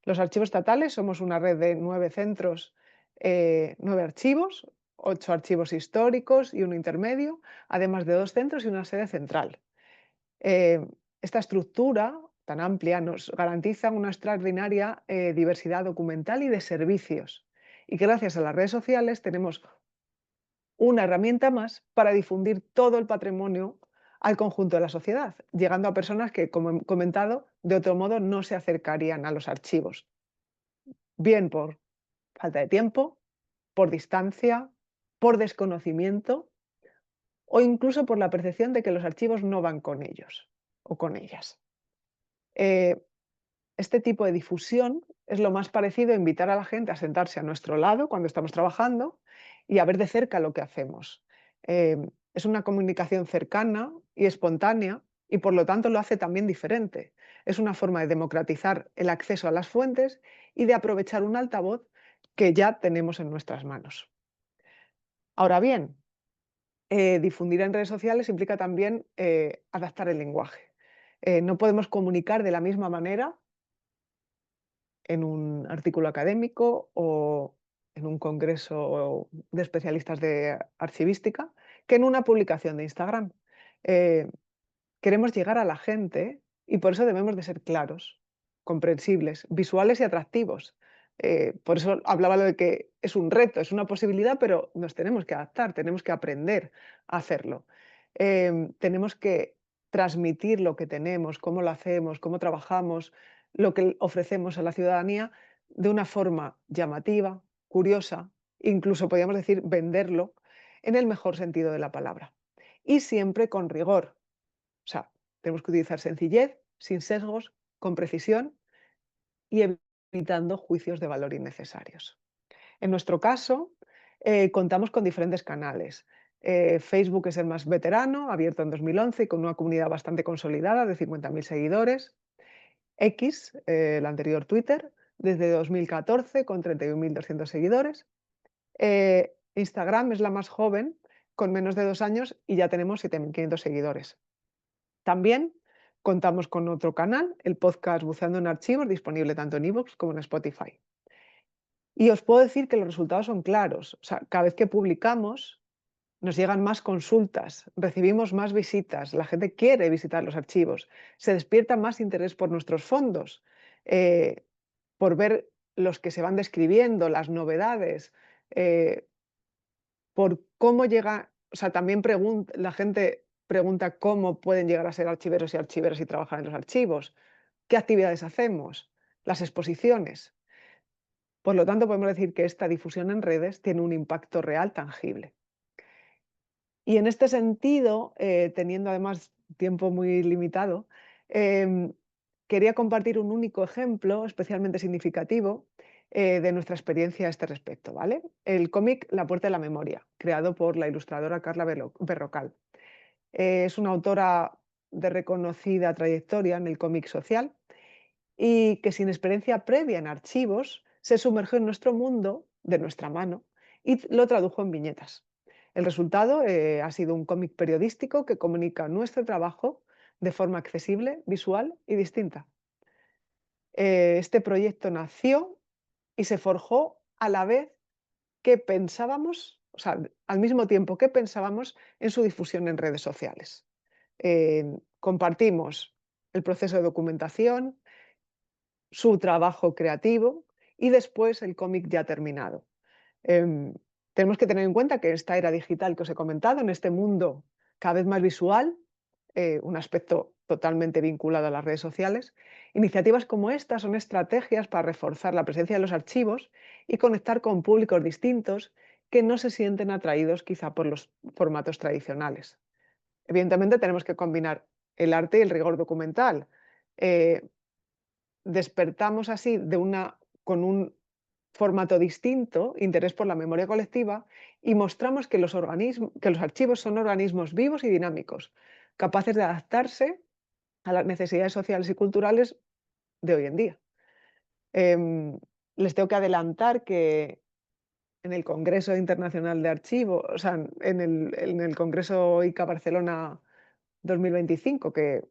Los archivos estatales somos una red de 9 centros, 9 archivos, 8 archivos históricos y uno intermedio, además de 2 centros y una sede central. Esta estructura tan amplia nos garantiza una extraordinaria diversidad documental y de servicios. Y gracias a las redes sociales tenemos una herramienta más para difundir todo el patrimonio al conjunto de la sociedad, llegando a personas que, como he comentado, de otro modo no se acercarían a los archivos. Bien por falta de tiempo, por distancia, por desconocimiento o incluso por la percepción de que los archivos no van con ellos o con ellas. Este tipo de difusión es lo más parecido a invitar a la gente a sentarse a nuestro lado cuando estamos trabajando y a ver de cerca lo que hacemos. Es una comunicación cercana y espontánea y por lo tanto lo hace también diferente. Es una forma de democratizar el acceso a las fuentes y de aprovechar un altavoz que ya tenemos en nuestras manos. Ahora bien, difundir en redes sociales implica también adaptar el lenguaje. No podemos comunicar de la misma manera en un artículo académico o en un congreso de especialistas de archivística que en una publicación de Instagram. Queremos llegar a la gente y por eso debemos de ser claros, comprensibles, visuales y atractivos. Por eso hablaba de que es un reto, es una posibilidad, pero nos tenemos que adaptar, tenemos que aprender a hacerlo. Tenemos que transmitir lo que tenemos, cómo lo hacemos, cómo trabajamos, lo que ofrecemos a la ciudadanía de una forma llamativa, curiosa incluso podríamos decir venderlo en el mejor sentido de la palabra. Y siempre con rigor. O sea, tenemos que utilizar sencillez, sin sesgos, con precisión y evitando juicios de valor innecesarios. En nuestro caso, contamos con diferentes canales. Facebook es el más veterano, abierto en 2011 y con una comunidad bastante consolidada de 50.000 seguidores. X, el anterior Twitter, desde 2014 con 31.200 seguidores. Instagram es la más joven, con menos de 2 años y ya tenemos 7.500 seguidores. También contamos con otro canal, el podcast Buceando en Archivos, disponible tanto en iVoox como en Spotify. Y os puedo decir que los resultados son claros. O sea, cada vez que publicamos nos llegan más consultas, recibimos más visitas, la gente quiere visitar los archivos, se despierta más interés por nuestros fondos, por ver los que se van describiendo, las novedades, por cómo llega, o sea, también la gente pregunta cómo pueden llegar a ser archiveros y trabajar en los archivos, qué actividades hacemos, las exposiciones. Por lo tanto, podemos decir que esta difusión en redes tiene un impacto real tangible. Y en este sentido, teniendo además tiempo muy limitado, quería compartir un único ejemplo especialmente significativo de nuestra experiencia a este respecto, ¿vale? El cómic La puerta de la memoria, creado por la ilustradora Carla Berrocal. Es una autora de reconocida trayectoria en el cómic social y que sin experiencia previa en archivos se sumergió en nuestro mundo de nuestra mano y lo tradujo en viñetas. El resultado ha sido un cómic periodístico que comunica nuestro trabajo de forma accesible, visual y distinta. Este proyecto nació y se forjó a la vez que pensábamos, o sea, al mismo tiempo que pensábamos en su difusión en redes sociales. Compartimos el proceso de documentación, su trabajo creativo y después el cómic ya terminado. Tenemos que tener en cuenta que esta era digital que os he comentado, en este mundo cada vez más visual, un aspecto totalmente vinculado a las redes sociales, iniciativas como esta son estrategias para reforzar la presencia de los archivos y conectar con públicos distintos que no se sienten atraídos quizá por los formatos tradicionales. Evidentemente tenemos que combinar el arte y el rigor documental. Despertamos así con un formato distinto, interés por la memoria colectiva, y mostramos que los archivos son organismos vivos y dinámicos, capaces de adaptarse a las necesidades sociales y culturales de hoy en día. Les tengo que adelantar que en el Congreso Internacional de Archivos, o sea, en el Congreso ICA Barcelona 2025, que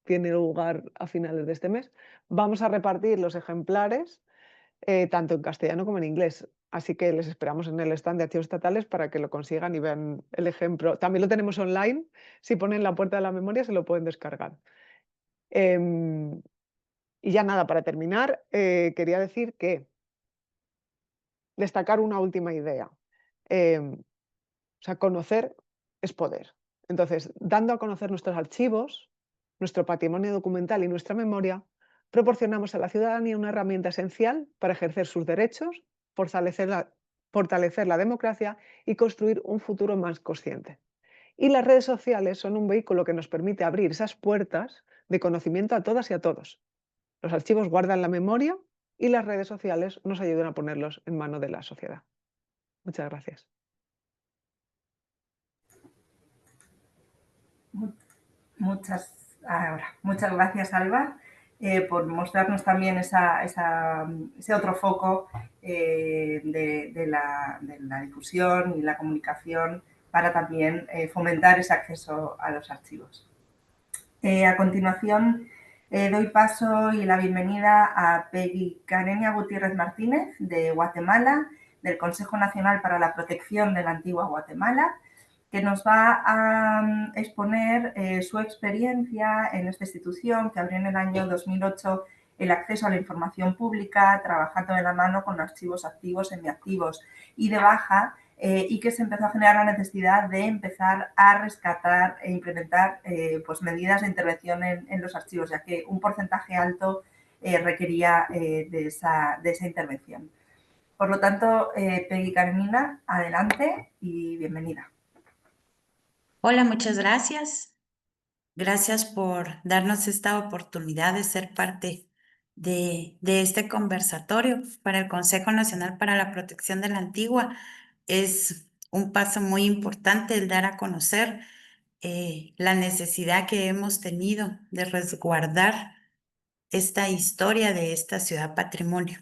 tiene lugar a finales de este mes, vamos a repartir los ejemplares tanto en castellano como en inglés. Así que les esperamos en el stand de archivos estatales para que lo consigan y vean el ejemplo. También lo tenemos online. Si ponen La puerta de la memoria se lo pueden descargar. Y ya nada, para terminar, quería decir que destacar una última idea. O sea, conocer es poder. Entonces, dando a conocer nuestros archivos, nuestro patrimonio documental y nuestra memoria, proporcionamos a la ciudadanía una herramienta esencial para ejercer sus derechos, fortalecer la democracia y construir un futuro más consciente. Y las redes sociales son un vehículo que nos permite abrir esas puertas de conocimiento a todas y a todos. Los archivos guardan la memoria y las redes sociales nos ayudan a ponerlos en manos de la sociedad. Muchas gracias. Muchas gracias, Alba, por mostrarnos también ese otro foco de la difusión y la comunicación para también fomentar ese acceso a los archivos. A continuación, doy paso y la bienvenida a Peggy Karenia Gutiérrez Martínez, de Guatemala, del Consejo Nacional para la Protección de la Antigua Guatemala, que nos va a exponer su experiencia en esta institución que abrió en el año 2008 el acceso a la información pública, trabajando de la mano con archivos activos, semiactivos y de baja, y que se empezó a generar la necesidad de empezar a rescatar e implementar pues medidas de intervención en los archivos, ya que un porcentaje alto requería de esa intervención. Por lo tanto, Peggy Carmina, adelante y bienvenida. Hola, muchas gracias. Gracias por darnos esta oportunidad de ser parte de este conversatorio para el Consejo Nacional para la Protección de la Antigua. Es un paso muy importante el dar a conocer la necesidad que hemos tenido de resguardar esta historia de esta ciudad patrimonio.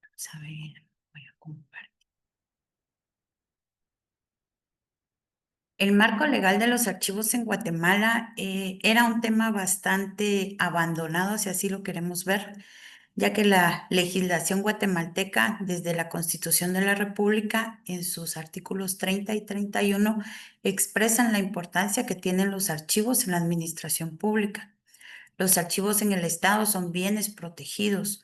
Vamos a ver, voy a compartir. El marco legal de los archivos en Guatemala era un tema bastante abandonado, si así lo queremos ver, ya que la legislación guatemalteca, desde la Constitución de la República, en sus artículos 30 y 31, expresan la importancia que tienen los archivos en la administración pública. Los archivos en el Estado son bienes protegidos,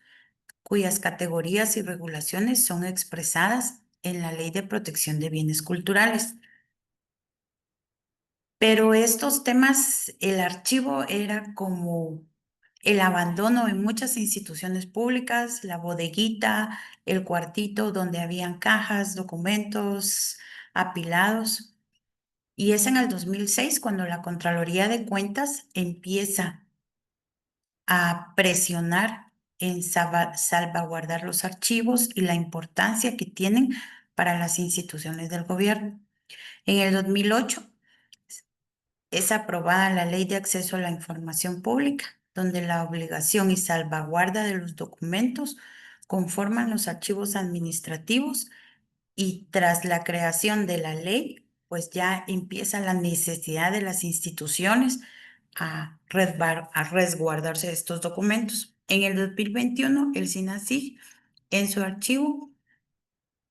cuyas categorías y regulaciones son expresadas en la Ley de Protección de Bienes Culturales. Pero estos temas, el archivo era como el abandono en muchas instituciones públicas, la bodeguita, el cuartito donde habían cajas, documentos apilados. Y es en el 2006 cuando la Contraloría de Cuentas empieza a presionar en salvaguardar los archivos y la importancia que tienen para las instituciones del gobierno. En el 2008 es aprobada la Ley de Acceso a la Información Pública, donde la obligación y salvaguarda de los documentos conforman los archivos administrativos, y tras la creación de la ley, pues ya empieza la necesidad de las instituciones a resguardarse de estos documentos. En el 2021, el SINACIG, en su archivo,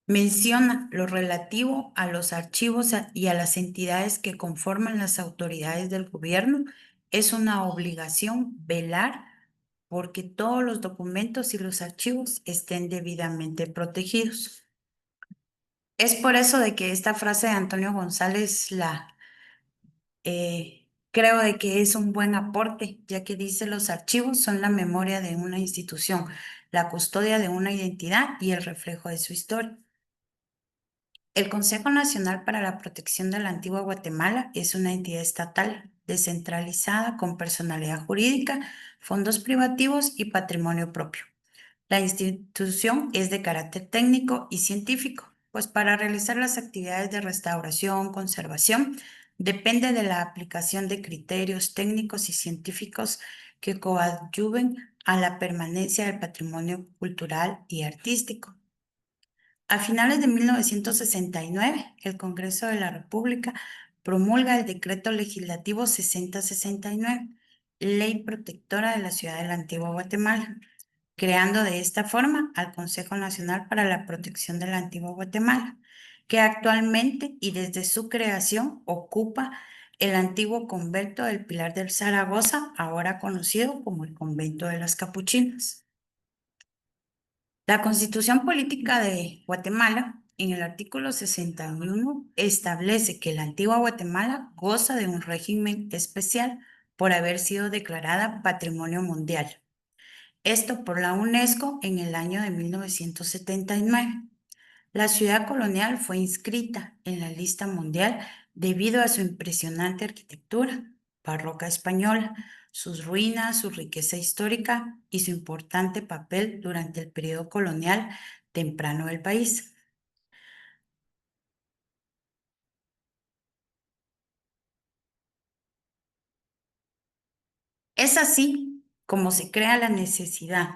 menciona lo relativo a los archivos y a las entidades que conforman las autoridades del gobierno. Es una obligación velar porque todos los documentos y los archivos estén debidamente protegidos. Es por eso de que esta frase de Antonio González creo de que es un buen aporte, ya que dice: los archivos son la memoria de una institución, la custodia de una identidad y el reflejo de su historia. El Consejo Nacional para la Protección de la Antigua Guatemala es una entidad estatal descentralizada con personalidad jurídica, fondos privativos y patrimonio propio. La institución es de carácter técnico y científico, pues para realizar las actividades de restauración, conservación, depende de la aplicación de criterios técnicos y científicos que coadyuven a la permanencia del patrimonio cultural y artístico. A finales de 1969, el Congreso de la República promulga el Decreto Legislativo 6069, Ley Protectora de la Ciudad de la Antigua Guatemala, creando de esta forma al Consejo Nacional para la Protección de la Antigua Guatemala, que actualmente y desde su creación ocupa el antiguo convento del Pilar del Zaragoza, ahora conocido como el Convento de las Capuchinas. La Constitución Política de Guatemala, en el artículo 61, establece que la antigua Guatemala goza de un régimen especial por haber sido declarada Patrimonio Mundial. Esto por la UNESCO en el año de 1979. La ciudad colonial fue inscrita en la lista mundial debido a su impresionante arquitectura barroca española, sus ruinas, su riqueza histórica y su importante papel durante el periodo colonial temprano del país. Es así como se crea la necesidad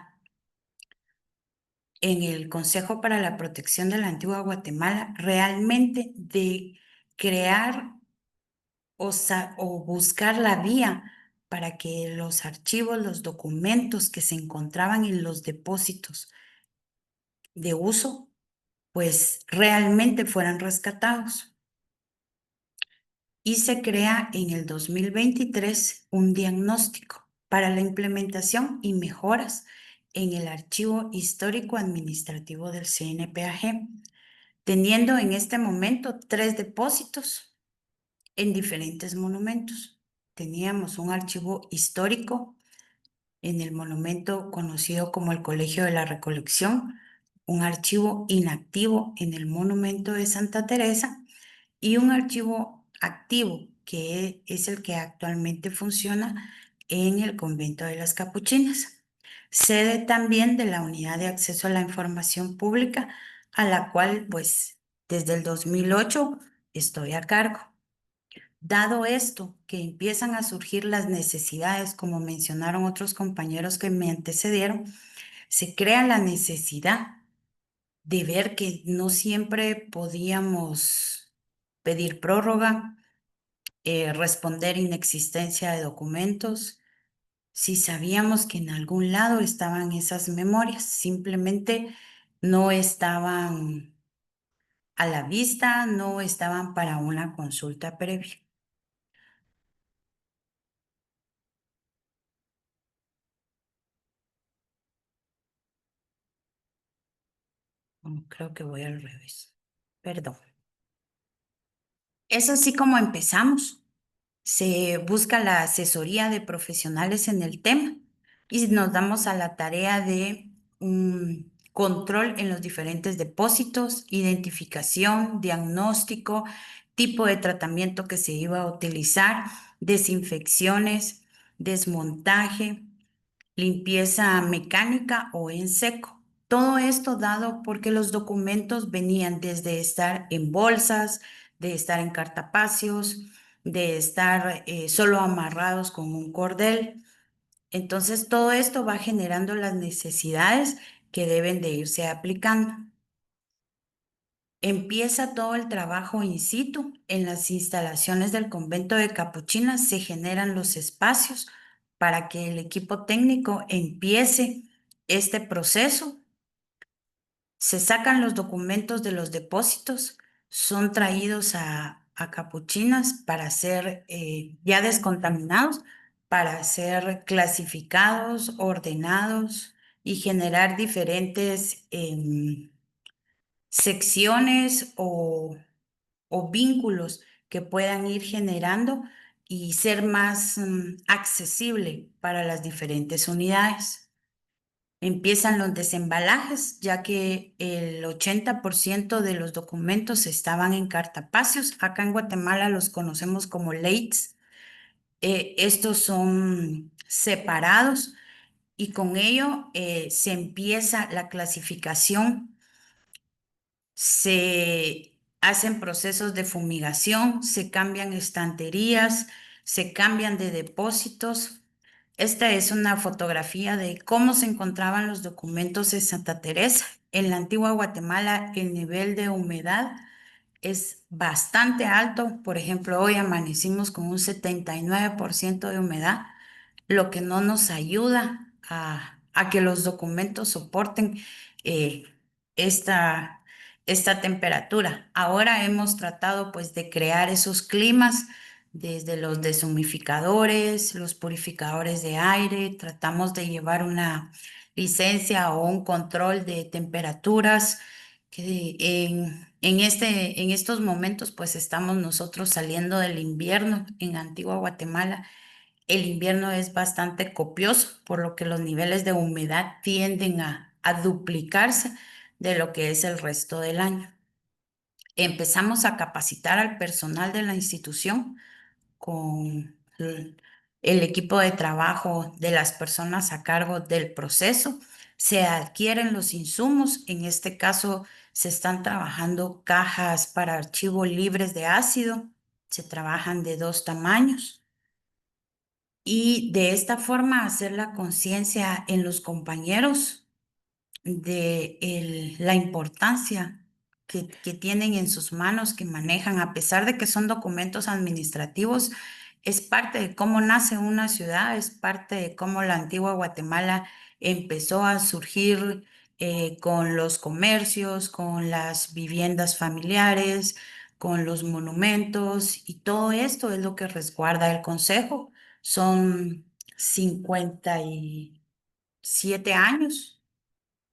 en el Consejo para la Protección de la Antigua Guatemala realmente de crear o buscar la vía para que los archivos, los documentos que se encontraban en los depósitos de uso, pues realmente fueran rescatados. Y se crea en el 2023 un diagnóstico para la implementación y mejoras en el archivo histórico administrativo del CNPAG, teniendo en este momento 3 depósitos en diferentes monumentos. Teníamos un archivo histórico en el monumento conocido como el Colegio de la Recolección, un archivo inactivo en el monumento de Santa Teresa y un archivo activo, que es el que actualmente funciona en el convento de las Capuchinas, sede también de la Unidad de Acceso a la Información Pública, a la cual pues desde el 2008 estoy a cargo. Dado esto, que empiezan a surgir las necesidades, como mencionaron otros compañeros que me antecedieron, se crea la necesidad de ver que no siempre podíamos pedir prórroga, responder inexistencia de documentos, si sabíamos que en algún lado estaban esas memorias, simplemente no estaban a la vista, no estaban para una consulta previa. Creo que voy al revés. Perdón. Es así como empezamos. Se busca la asesoría de profesionales en el tema y nos damos a la tarea de un control en los diferentes depósitos, identificación, diagnóstico, tipo de tratamiento que se iba a utilizar, desinfecciones, desmontaje, limpieza mecánica o en seco. Todo esto dado porque los documentos venían desde estar en bolsas, de estar en cartapacios, de estar solo amarrados con un cordel. Entonces, todo esto va generando las necesidades que deben de irse aplicando. Empieza todo el trabajo in situ. En las instalaciones del convento de Capuchinas se generan los espacios para que el equipo técnico empiece este proceso. Se sacan los documentos de los depósitos, son traídos a Capuchinas para ser ya descontaminados, para ser clasificados, ordenados y generar diferentes secciones o vínculos que puedan ir generando y ser más accesible para las diferentes unidades. Empiezan los desembalajes, ya que el 80% de los documentos estaban en cartapacios. Acá en Guatemala los conocemos como leits. Estos son separados y con ello se empieza la clasificación. Se hacen procesos de fumigación, se cambian estanterías, se cambian de depósitos. Esta es una fotografía de cómo se encontraban los documentos de Santa Teresa. En la antigua Guatemala, el nivel de humedad es bastante alto. Por ejemplo, hoy amanecimos con un 79% de humedad, lo que no nos ayuda a que los documentos soporten eh, esta, esta temperatura. Ahora hemos tratado pues de crear esos climas desde los deshumificadores, los purificadores de aire, tratamos de llevar una licencia o un control de temperaturas que en estos momentos pues estamos nosotros saliendo del invierno en Antigua Guatemala. El invierno es bastante copioso, por lo que los niveles de humedad tienden a duplicarse de lo que es el resto del año. Empezamos a capacitar al personal de la institución con el equipo de trabajo de las personas a cargo del proceso. Se adquieren los insumos, en este caso se están trabajando cajas para archivos libres de ácido, se trabajan de 2 tamaños y de esta forma hacer la conciencia en los compañeros de la importancia que tienen en sus manos, que manejan, a pesar de que son documentos administrativos, es parte de cómo nace una ciudad, es parte de cómo la antigua Guatemala empezó a surgir con los comercios, con las viviendas familiares, con los monumentos, y todo esto es lo que resguarda el Consejo. Son 57 años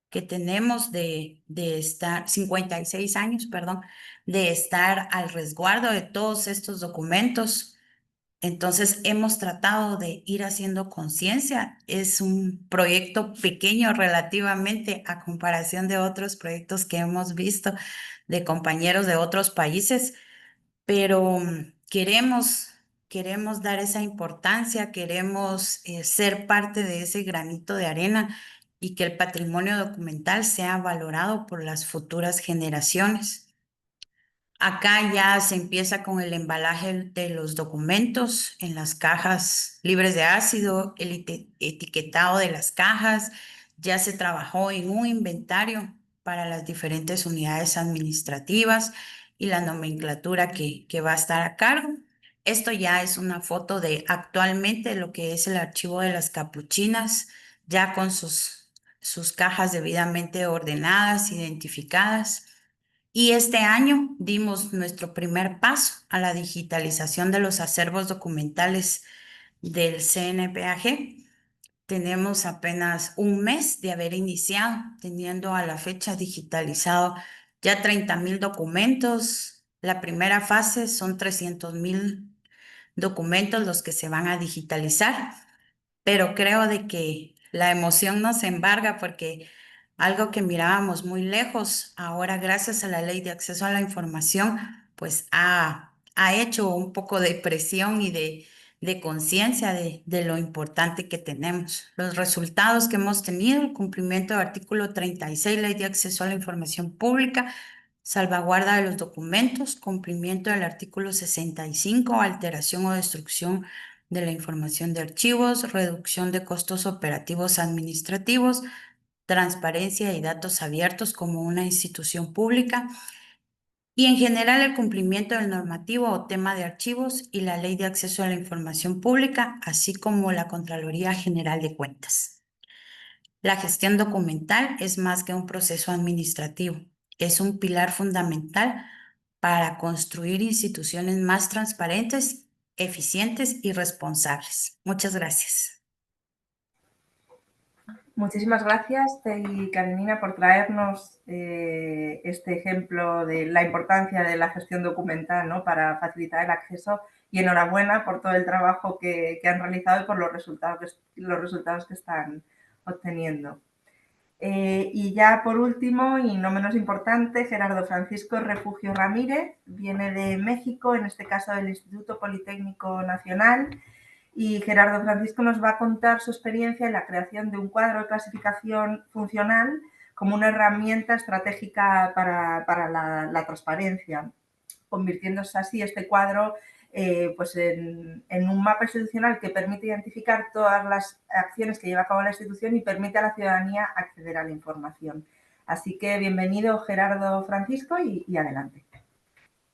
que tenemos de estar, 56 años, perdón, de estar al resguardo de todos estos documentos. Entonces hemos tratado de ir haciendo conciencia. Es un proyecto pequeño relativamente a comparación de otros proyectos que hemos visto de compañeros de otros países, pero queremos dar esa importancia, queremos ser parte de ese granito de arena y que el patrimonio documental sea valorado por las futuras generaciones. Acá ya se empieza con el embalaje de los documentos en las cajas libres de ácido, el etiquetado de las cajas, ya se trabajó en un inventario para las diferentes unidades administrativas y la nomenclatura que va a estar a cargo. Esto ya es una foto de actualmente lo que es el archivo de las capuchinas, ya con sus cajas debidamente ordenadas, identificadas. Y este año dimos nuestro primer paso a la digitalización de los acervos documentales del CNPAG. Tenemos apenas un mes de haber iniciado, teniendo a la fecha digitalizado ya 30,000 documentos. La primera fase son 300,000 documentos los que se van a digitalizar, pero creo de que la emoción nos embarga porque algo que mirábamos muy lejos, ahora gracias a la Ley de Acceso a la Información, pues ha hecho un poco de presión y de conciencia de lo importante que tenemos. Los resultados que hemos tenido, el cumplimiento del artículo 36, Ley de Acceso a la Información Pública, salvaguarda de los documentos, cumplimiento del artículo 65, alteración o destrucción de la información de archivos, reducción de costos operativos administrativos, transparencia y datos abiertos como una institución pública, y en general el cumplimiento del normativo o tema de archivos y la Ley de Acceso a la Información Pública, así como la Contraloría General de Cuentas. La gestión documental es más que un proceso administrativo, es un pilar fundamental para construir instituciones más transparentes, eficientes y responsables. Muchas gracias. Muchísimas gracias, Tei Karenina, por traernos este ejemplo de la importancia de la gestión documental, ¿no?, para facilitar el acceso, y enhorabuena por todo el trabajo que han realizado y por los resultados que están obteniendo. Y ya por último, y no menos importante, Gerardo Francisco Refugio Ramírez, viene de México, en este caso del Instituto Politécnico Nacional, y Gerardo Francisco nos va a contar su experiencia en la creación de un cuadro de clasificación funcional como una herramienta estratégica para la transparencia, convirtiéndose así este cuadro pues en un mapa institucional que permite identificar todas las acciones que lleva a cabo la institución y permite a la ciudadanía acceder a la información. Así que bienvenido, Gerardo Francisco, y adelante.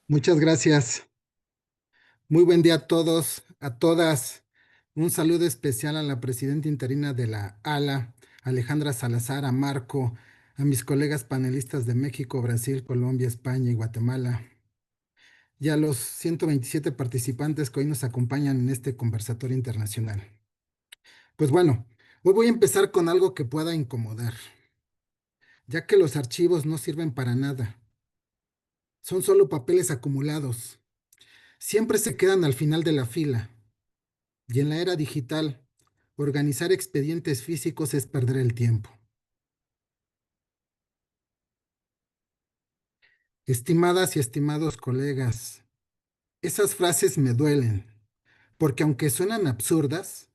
Muchas gracias. Muy buen día a todos, a todas. Un saludo especial a la presidenta interina de la ALA, Alejandra Salazar, a Marco, a mis colegas panelistas de México, Brasil, Colombia, España y Guatemala, y a los 127 participantes que hoy nos acompañan en este conversatorio internacional. Pues bueno, hoy voy a empezar con algo que pueda incomodar, ya que los archivos no sirven para nada. Son solo papeles acumulados. Siempre se quedan al final de la fila. Y en la era digital, organizar expedientes físicos es perder el tiempo. Estimadas y estimados colegas, esas frases me duelen, porque aunque suenan absurdas,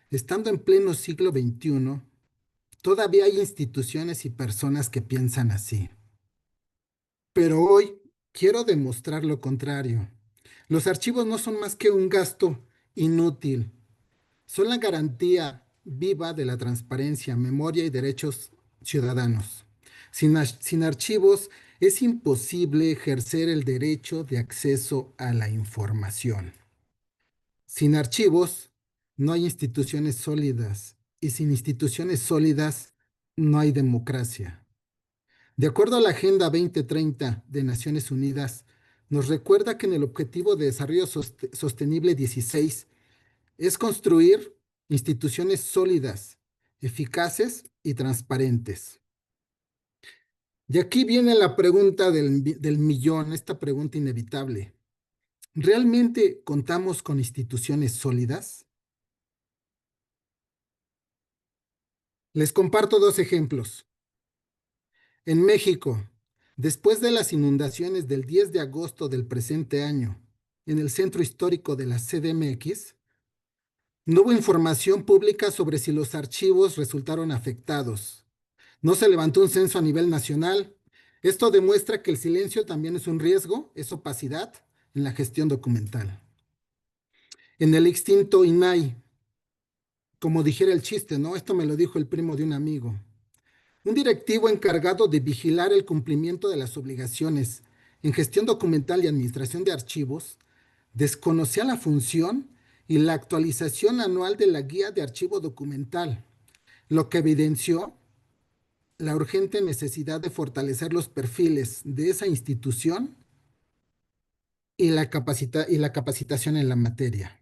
estando en pleno siglo XXI, todavía hay instituciones y personas que piensan así. Pero hoy quiero demostrar lo contrario. Los archivos no son más que un gasto inútil. Son la garantía viva de la transparencia, memoria y derechos ciudadanos. Sin archivos es imposible ejercer el derecho de acceso a la información. Sin archivos no hay instituciones sólidas y sin instituciones sólidas no hay democracia. De acuerdo a la Agenda 2030 de Naciones Unidas, nos recuerda que en el Objetivo de Desarrollo Sostenible 16 es construir instituciones sólidas, eficaces y transparentes. Y aquí viene la pregunta del millón, esta pregunta inevitable. ¿Realmente contamos con instituciones sólidas? Les comparto dos ejemplos. En México, después de las inundaciones del 10 de agosto del presente año, en el centro histórico de la CDMX, no hubo información pública sobre si los archivos resultaron afectados. No se levantó un censo a nivel nacional. Esto demuestra que el silencio también es un riesgo, es opacidad en la gestión documental. En el extinto INAI, como dijera el chiste, ¿no? Esto me lo dijo el primo de un amigo. Un directivo encargado de vigilar el cumplimiento de las obligaciones en gestión documental y administración de archivos desconocía la función y la actualización anual de la guía de archivo documental, lo que evidenció la urgente necesidad de fortalecer los perfiles de esa institución y la capacitación en la materia.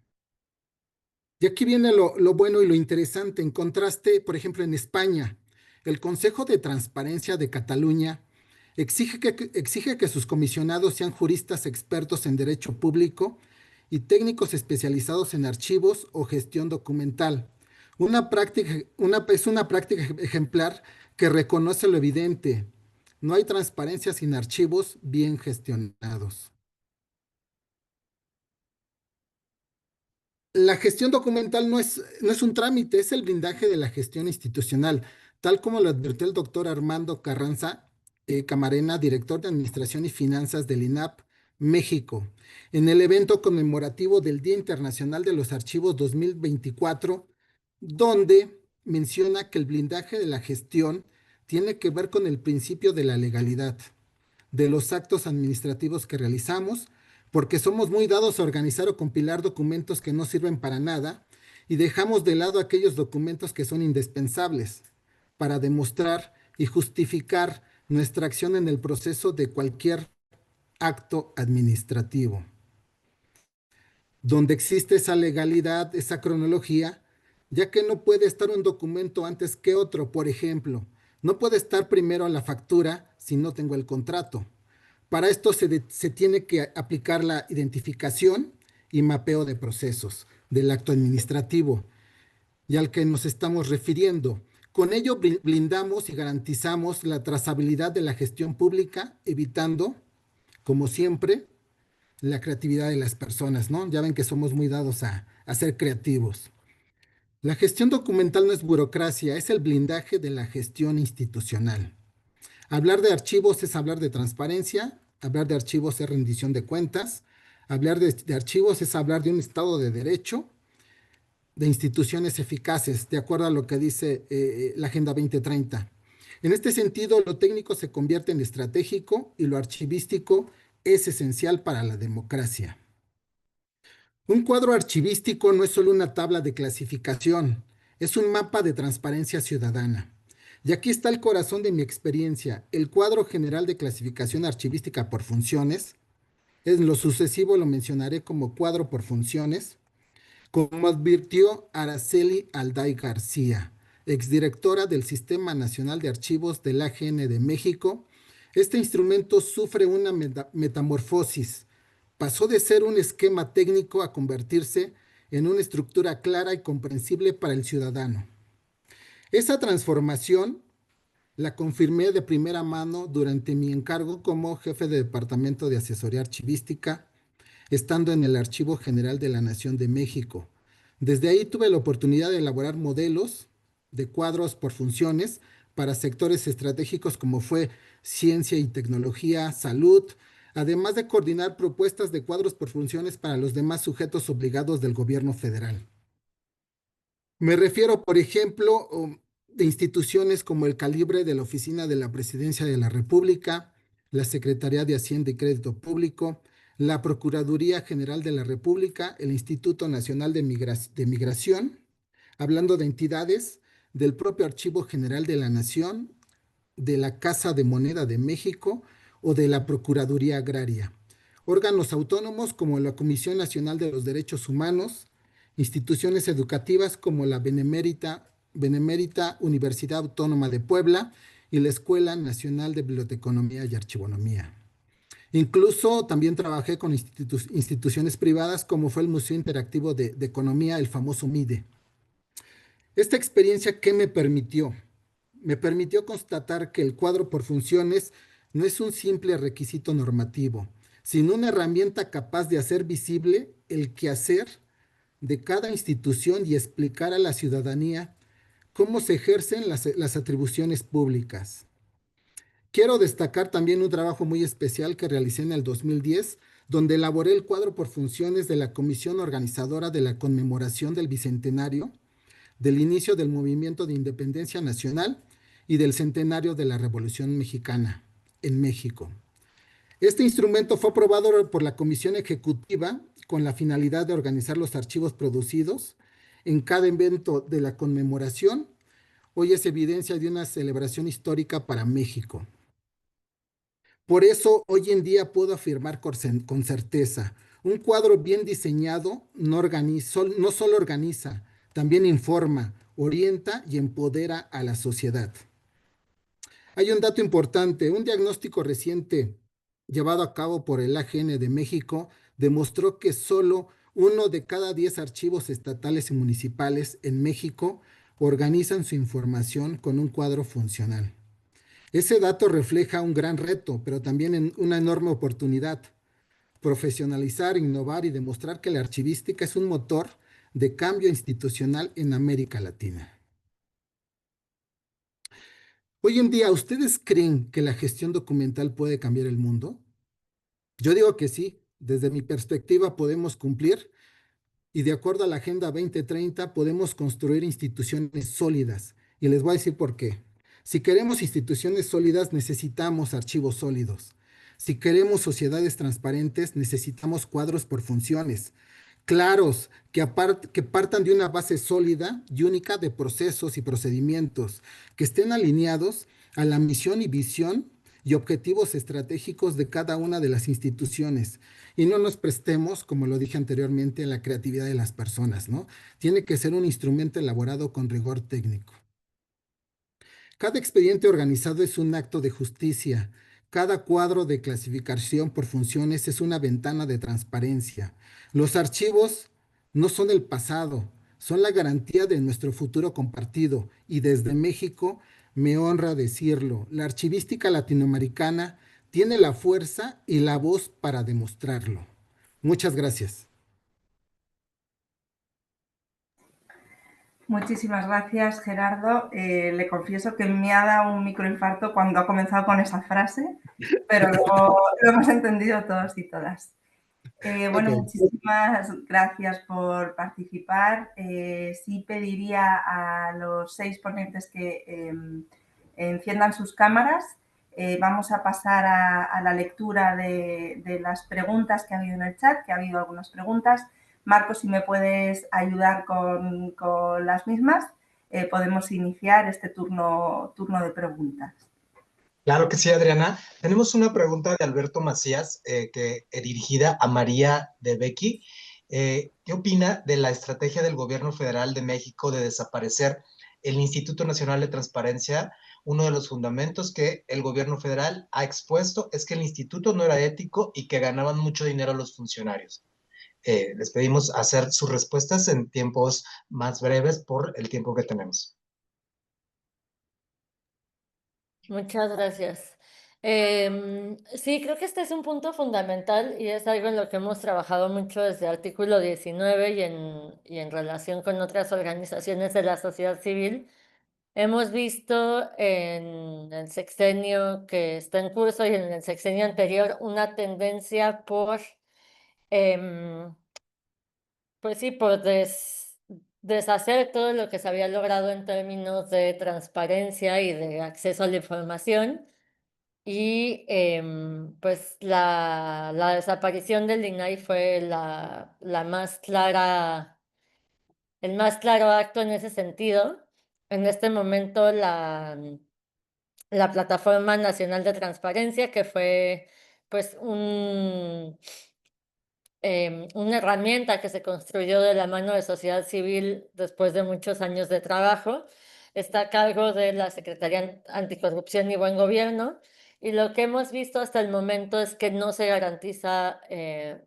Y aquí viene lo bueno y lo interesante. En contraste, por ejemplo, en España, el Consejo de Transparencia de Cataluña exige que sus comisionados sean juristas expertos en derecho público y técnicos especializados en archivos o gestión documental. Es una práctica ejemplar que reconoce lo evidente. No hay transparencia sin archivos bien gestionados. La gestión documental no es un trámite, es el blindaje de la gestión institucional, tal como lo advirtió el doctor Armando Carranza Camarena, director de Administración y Finanzas del INAP, México, en el evento conmemorativo del Día Internacional de los Archivos 2024, donde menciona que el blindaje de la gestión tiene que ver con el principio de la legalidad de los actos administrativos que realizamos, porque somos muy dados a organizar o compilar documentos que no sirven para nada y dejamos de lado aquellos documentos que son indispensables para demostrar y justificar nuestra acción en el proceso de cualquier acto administrativo. Donde existe esa legalidad, esa cronología, ya que no puede estar un documento antes que otro, por ejemplo, no puede estar primero la factura si no tengo el contrato. Para esto se tiene que aplicar la identificación y mapeo de procesos del acto administrativo y al que nos estamos refiriendo. Con ello blindamos y garantizamos la trazabilidad de la gestión pública, evitando, como siempre, la creatividad de las personas, ¿no? Ya ven que somos muy dados a ser creativos. La gestión documental no es burocracia, es el blindaje de la gestión institucional. Hablar de archivos es hablar de transparencia, hablar de archivos es rendición de cuentas, hablar de archivos es hablar de un Estado de Derecho, de instituciones eficaces, de acuerdo a lo que dice la Agenda 2030. En este sentido, lo técnico se convierte en estratégico y lo archivístico es esencial para la democracia. Un cuadro archivístico no es solo una tabla de clasificación, es un mapa de transparencia ciudadana. Y aquí está el corazón de mi experiencia, el cuadro general de clasificación archivística por funciones. En lo sucesivo lo mencionaré como cuadro por funciones, como advirtió Araceli Alday García, exdirectora del Sistema Nacional de Archivos del AGN de México. Este instrumento sufre una metamorfosis. Pasó de ser un esquema técnico a convertirse en una estructura clara y comprensible para el ciudadano. Esa transformación la confirmé de primera mano durante mi encargo como jefe de Departamento de Asesoría Archivística, estando en el Archivo General de la Nación de México. Desde ahí tuve la oportunidad de elaborar modelos de cuadros por funciones para sectores estratégicos como fue ciencia y tecnología, salud, además de coordinar propuestas de cuadros por funciones para los demás sujetos obligados del gobierno federal. Me refiero, por ejemplo, de instituciones como el calibre de la Oficina de la Presidencia de la República, la Secretaría de Hacienda y Crédito Público, la Procuraduría General de la República, el Instituto Nacional de Migración, hablando de entidades del propio Archivo General de la Nación, de la Casa de Moneda de México o de la Procuraduría Agraria. Órganos autónomos como la Comisión Nacional de los Derechos Humanos, instituciones educativas como la Benemérita Universidad Autónoma de Puebla y la Escuela Nacional de Biblioteconomía y Archivonomía. Incluso también trabajé con instituciones privadas como fue el Museo Interactivo de Economía, el famoso MIDE. Esta experiencia, ¿qué me permitió? Me permitió constatar que el cuadro por funciones no es un simple requisito normativo, sino una herramienta capaz de hacer visible el quehacer de cada institución y explicar a la ciudadanía cómo se ejercen las atribuciones públicas. Quiero destacar también un trabajo muy especial que realicé en el 2010, donde elaboré el cuadro por funciones de la comisión organizadora de la conmemoración del Bicentenario, del inicio del Movimiento de Independencia Nacional y del centenario de la Revolución Mexicana en México. Este instrumento fue aprobado por la Comisión Ejecutiva con la finalidad de organizar los archivos producidos en cada evento de la conmemoración. Hoy es evidencia de una celebración histórica para México. Por eso, hoy en día puedo afirmar con certeza, un cuadro bien diseñado no solo organiza, también informa, orienta y empodera a la sociedad. Hay un dato importante, un diagnóstico reciente llevado a cabo por el AGN de México demostró que solo 1 de cada 10 archivos estatales y municipales en México organizan su información con un cuadro funcional. Ese dato refleja un gran reto, pero también una enorme oportunidad. Profesionalizar, innovar y demostrar que la archivística es un motor de cambio institucional en América Latina. Hoy en día, ¿ustedes creen que la gestión documental puede cambiar el mundo? Yo digo que sí. Desde mi perspectiva podemos cumplir y de acuerdo a la Agenda 2030 podemos construir instituciones sólidas. Y les voy a decir por qué. Si queremos instituciones sólidas, necesitamos archivos sólidos. Si queremos sociedades transparentes, necesitamos cuadros por funciones, claros, que partan de una base sólida y única de procesos y procedimientos, que estén alineados a la misión y visión y objetivos estratégicos de cada una de las instituciones. Y no nos prestemos, como lo dije anteriormente, a la creatividad de las personas, ¿no? Tiene que ser un instrumento elaborado con rigor técnico. Cada expediente organizado es un acto de justicia. Cada cuadro de clasificación por funciones es una ventana de transparencia. Los archivos no son el pasado, son la garantía de nuestro futuro compartido. Y desde México me honra decirlo, la archivística latinoamericana tiene la fuerza y la voz para demostrarlo. Muchas gracias. Muchísimas gracias, Gerardo. Le confieso que me ha dado un microinfarto cuando ha comenzado con esa frase, pero luego lo hemos entendido todos y todas. Bueno, Ok. muchísimas gracias por participar. Sí pediría a los 6 ponentes que enciendan sus cámaras. Vamos a pasar a la lectura de las preguntas que ha habido en el chat, que ha habido algunas preguntas. Marcos, si me puedes ayudar con las mismas, podemos iniciar este turno de preguntas. Claro que sí, Adriana. Tenemos una pregunta de Alberto Macías, dirigida a María de Becky. ¿Qué opina de la estrategia del Gobierno Federal de México de desaparecer el Instituto Nacional de Transparencia? Uno de los fundamentos que el Gobierno Federal ha expuesto es que el instituto no era ético y que ganaban mucho dinero los funcionarios. Les pedimos hacer sus respuestas en tiempos más breves por el tiempo que tenemos. Muchas gracias. Sí, creo que este es un punto fundamental y es algo en lo que hemos trabajado mucho desde el artículo 19 y en relación con otras organizaciones de la sociedad civil. Hemos visto en el sexenio que está en curso y en el sexenio anterior una tendencia por, pues sí, por deshacer todo lo que se había logrado en términos de transparencia y de acceso a la información. Y pues la desaparición del INAI fue la más clara, el más claro acto en ese sentido. En este momento la Plataforma Nacional de Transparencia, que fue pues una herramienta que se construyó de la mano de sociedad civil después de muchos años de trabajo, está a cargo de la Secretaría Anticorrupción y Buen Gobierno, Y lo que hemos visto hasta el momento es que no se garantiza,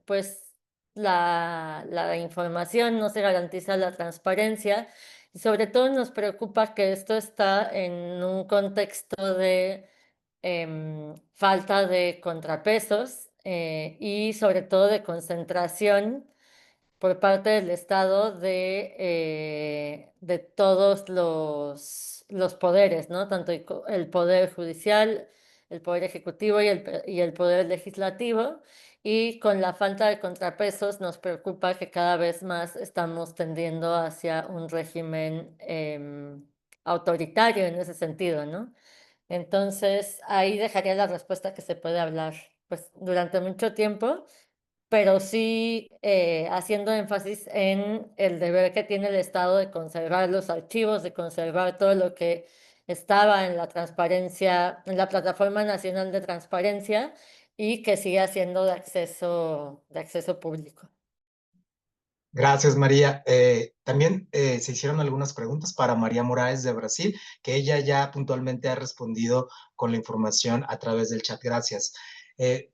pues, la información, no se garantiza la transparencia. Y sobre todo nos preocupa que esto está en un contexto de falta de contrapesos y sobre todo de concentración por parte del Estado de todos los poderes, ¿no? Tanto el poder judicial, el poder ejecutivo y el poder legislativo. Y con la falta de contrapesos nos preocupa que cada vez más estamos tendiendo hacia un régimen autoritario en ese sentido, ¿no? Entonces, ahí dejaría la respuesta que se puede hablar pues, durante mucho tiempo, pero sí haciendo énfasis en el deber que tiene el Estado de conservar los archivos, de conservar todo lo que estaba en la transparencia, en la Plataforma Nacional de Transparencia y que siga siendo de acceso público. Gracias, María. También se hicieron algunas preguntas para María Moraes de Brasil, que ella ya puntualmente ha respondido con la información a través del chat. Gracias.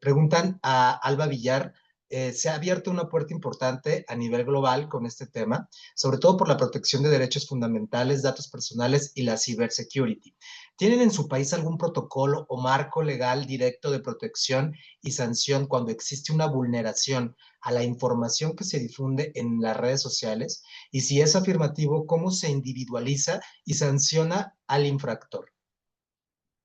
Preguntan a Alba Villar, se ha abierto una puerta importante a nivel global con este tema, sobre todo por la protección de derechos fundamentales, datos personales y la cybersecurity. ¿Tienen en su país algún protocolo o marco legal directo de protección y sanción cuando existe una vulneración a la información que se difunde en las redes sociales? Y si es afirmativo, ¿cómo se individualiza y sanciona al infractor?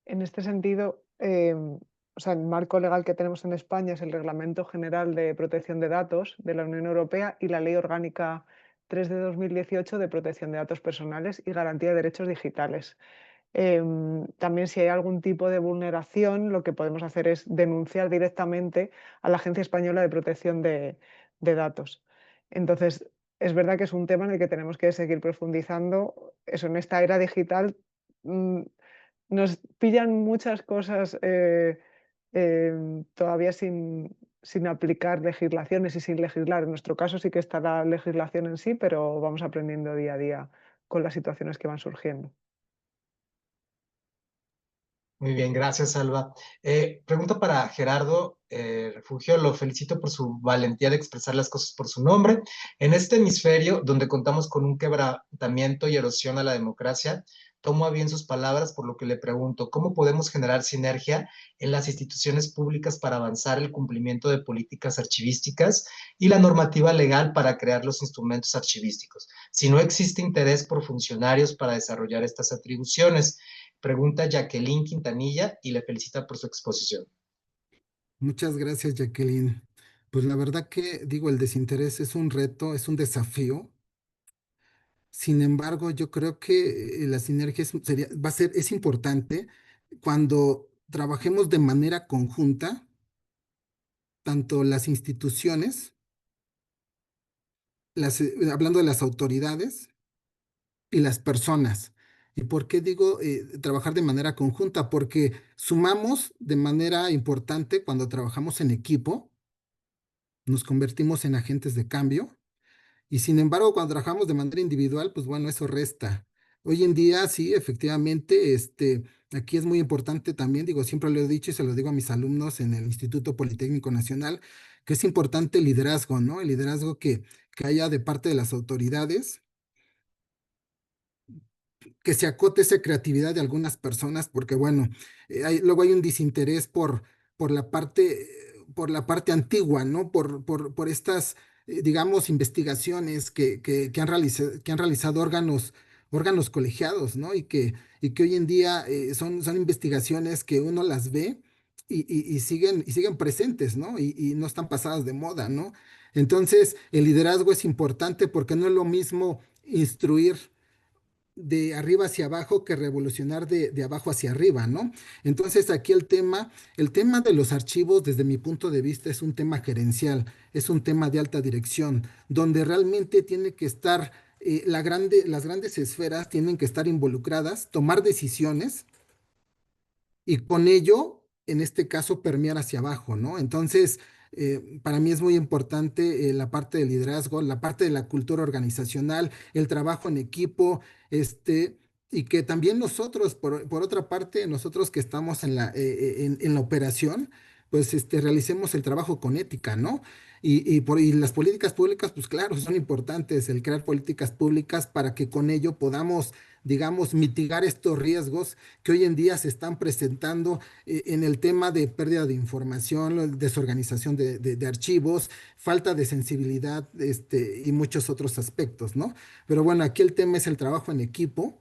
En este sentido, o sea, el marco legal que tenemos en España es el Reglamento General de Protección de Datos de la Unión Europea y la Ley Orgánica 3 de 2018 de Protección de Datos Personales y Garantía de Derechos Digitales. También si hay algún tipo de vulneración, lo que podemos hacer es denunciar directamente a la Agencia Española de Protección de Datos. Entonces, es verdad que es un tema en el que tenemos que seguir profundizando. Eso, en esta era digital nos pillan muchas cosas todavía sin aplicar legislaciones y sin legislar. En nuestro caso sí que está la legislación en sí, pero vamos aprendiendo día a día con las situaciones que van surgiendo. Muy bien, gracias, Alba. Pregunta para Gerardo Refugio. Lo felicito por su valentía de expresar las cosas por su nombre. En este hemisferio, donde contamos con un quebrantamiento y erosión a la democracia, tomo a bien sus palabras, por lo que le pregunto, ¿cómo podemos generar sinergia en las instituciones públicas para avanzar el cumplimiento de políticas archivísticas y la normativa legal para crear los instrumentos archivísticos, si no existe interés por funcionarios para desarrollar estas atribuciones? Pregunta Jacqueline Quintanilla y le felicita por su exposición. Muchas gracias, Jacqueline. Pues la verdad que digo, el desinterés es un reto, es un desafío. Sin embargo, yo creo que la sinergia es importante cuando trabajemos de manera conjunta, tanto las instituciones, hablando de las autoridades y las personas. ¿Y por qué digo trabajar de manera conjunta? Porque sumamos de manera importante cuando trabajamos en equipo, nos convertimos en agentes de cambio. Y sin embargo, cuando trabajamos de manera individual, pues bueno, eso resta. Hoy en día, sí, efectivamente, aquí es muy importante también, digo, siempre lo he dicho y se lo digo a mis alumnos en el Instituto Politécnico Nacional, que es importante el liderazgo, ¿no? El liderazgo que haya de parte de las autoridades, que se acote esa creatividad de algunas personas, porque bueno, luego hay un desinterés por la parte antigua, ¿no? Por estas, digamos, investigaciones que han realizado órganos colegiados, ¿no? Y que hoy en día son investigaciones que uno las ve y siguen presentes, ¿no? Y no están pasadas de moda, ¿no? Entonces, el liderazgo es importante porque no es lo mismo instruir de arriba hacia abajo que revolucionar de abajo hacia arriba, ¿no? Entonces aquí el tema de los archivos, desde mi punto de vista, es un tema gerencial, es un tema de alta dirección, donde realmente tiene que estar, las grandes esferas tienen que estar involucradas, tomar decisiones y con ello, en este caso, permear hacia abajo, ¿no? Entonces, para mí es muy importante la parte del liderazgo, la parte de la cultura organizacional, el trabajo en equipo, este, y que también nosotros, por otra parte, nosotros que estamos en la operación, pues realicemos el trabajo con ética, ¿no? Y las políticas públicas, pues claro, son importantes, el crear políticas públicas para que con ello podamos, digamos, mitigar estos riesgos que hoy en día se están presentando en el tema de pérdida de información, desorganización de archivos, falta de sensibilidad, y muchos otros aspectos, ¿no? Pero bueno, aquí el tema es el trabajo en equipo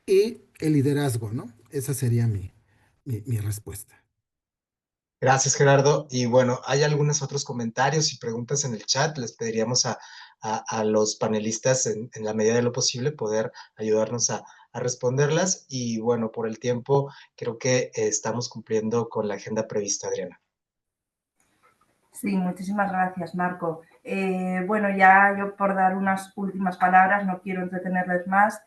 y el liderazgo, ¿no? Esa sería mi respuesta. Gracias, Gerardo. Y bueno, hay algunos otros comentarios y preguntas en el chat. Les pediríamos a los panelistas, en la medida de lo posible, poder ayudarnos a responderlas. Y bueno, por el tiempo, creo que estamos cumpliendo con la agenda prevista, Adriana. Sí, muchísimas gracias, Marco. Bueno, ya yo por dar unas últimas palabras, no quiero entretenerles más,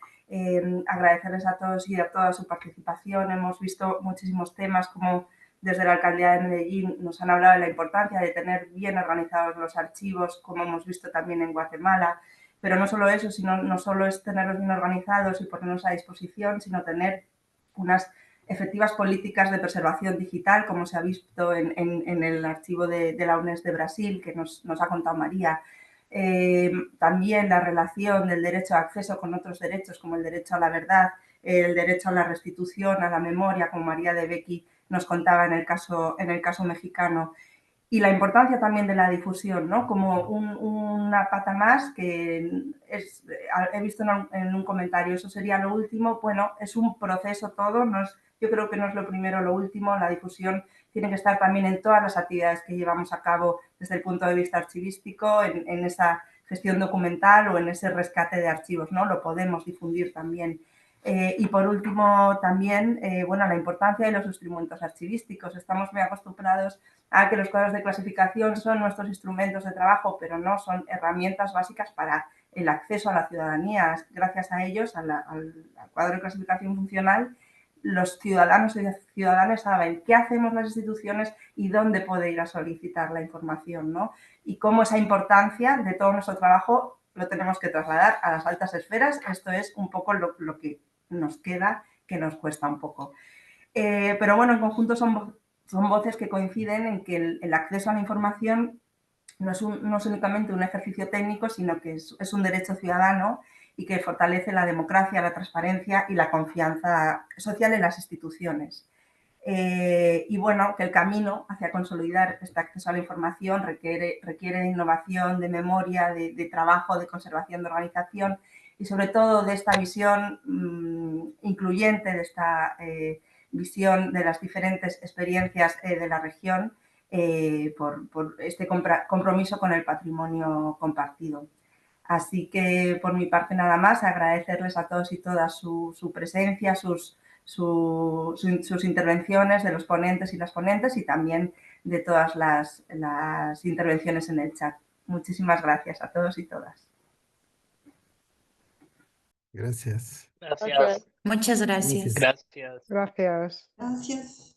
agradecerles a todos y a toda su participación. Hemos visto muchísimos temas, como desde la Alcaldía de Medellín nos han hablado de la importancia de tener bien organizados los archivos, como hemos visto también en Guatemala. Pero no solo eso, sino no solo es tenerlos bien organizados y ponernos a disposición, sino tener unas efectivas políticas de preservación digital, como se ha visto en el archivo de la UNESCO de Brasil, que nos ha contado María. También la relación del derecho a acceso con otros derechos, como el derecho a la verdad, el derecho a la restitución, a la memoria, como María de Becky nos contaba en el caso mexicano. Y la importancia también de la difusión, ¿no? Como una pata más que he visto en un comentario, eso sería lo último. Bueno, es un proceso todo, yo creo que no es lo primero, lo último. La difusión tiene que estar también en todas las actividades que llevamos a cabo desde el punto de vista archivístico, en esa gestión documental o en ese rescate de archivos, ¿no? Lo podemos difundir también. Y por último, también, bueno, la importancia de los instrumentos archivísticos. Estamos muy acostumbrados a que los cuadros de clasificación son nuestros instrumentos de trabajo, pero no, son herramientas básicas para el acceso a la ciudadanía. Gracias a ellos, al cuadro de clasificación funcional, los ciudadanos y ciudadanas saben qué hacemos las instituciones y dónde puede ir a solicitar la información, ¿no? Y cómo esa importancia de todo nuestro trabajo lo tenemos que trasladar a las altas esferas. Esto es un poco lo que nos queda, que nos cuesta un poco. Pero bueno, en conjunto son voces que coinciden en que el acceso a la información no es únicamente un ejercicio técnico, sino que es un derecho ciudadano y que fortalece la democracia, la transparencia y la confianza social en las instituciones. Y bueno, que el camino hacia consolidar este acceso a la información requiere de innovación, de memoria, de trabajo, de conservación, de organización y sobre todo de esta visión incluyente, de esta visión de las diferentes experiencias de la región por este compromiso con el patrimonio compartido. Así que por mi parte nada más, agradecerles a todos y todas su presencia, sus intervenciones, de los ponentes y las ponentes y también de todas las intervenciones en el chat. Muchísimas gracias a todos y todas. Gracias. Gracias. Muchas gracias. Gracias. Gracias. Gracias.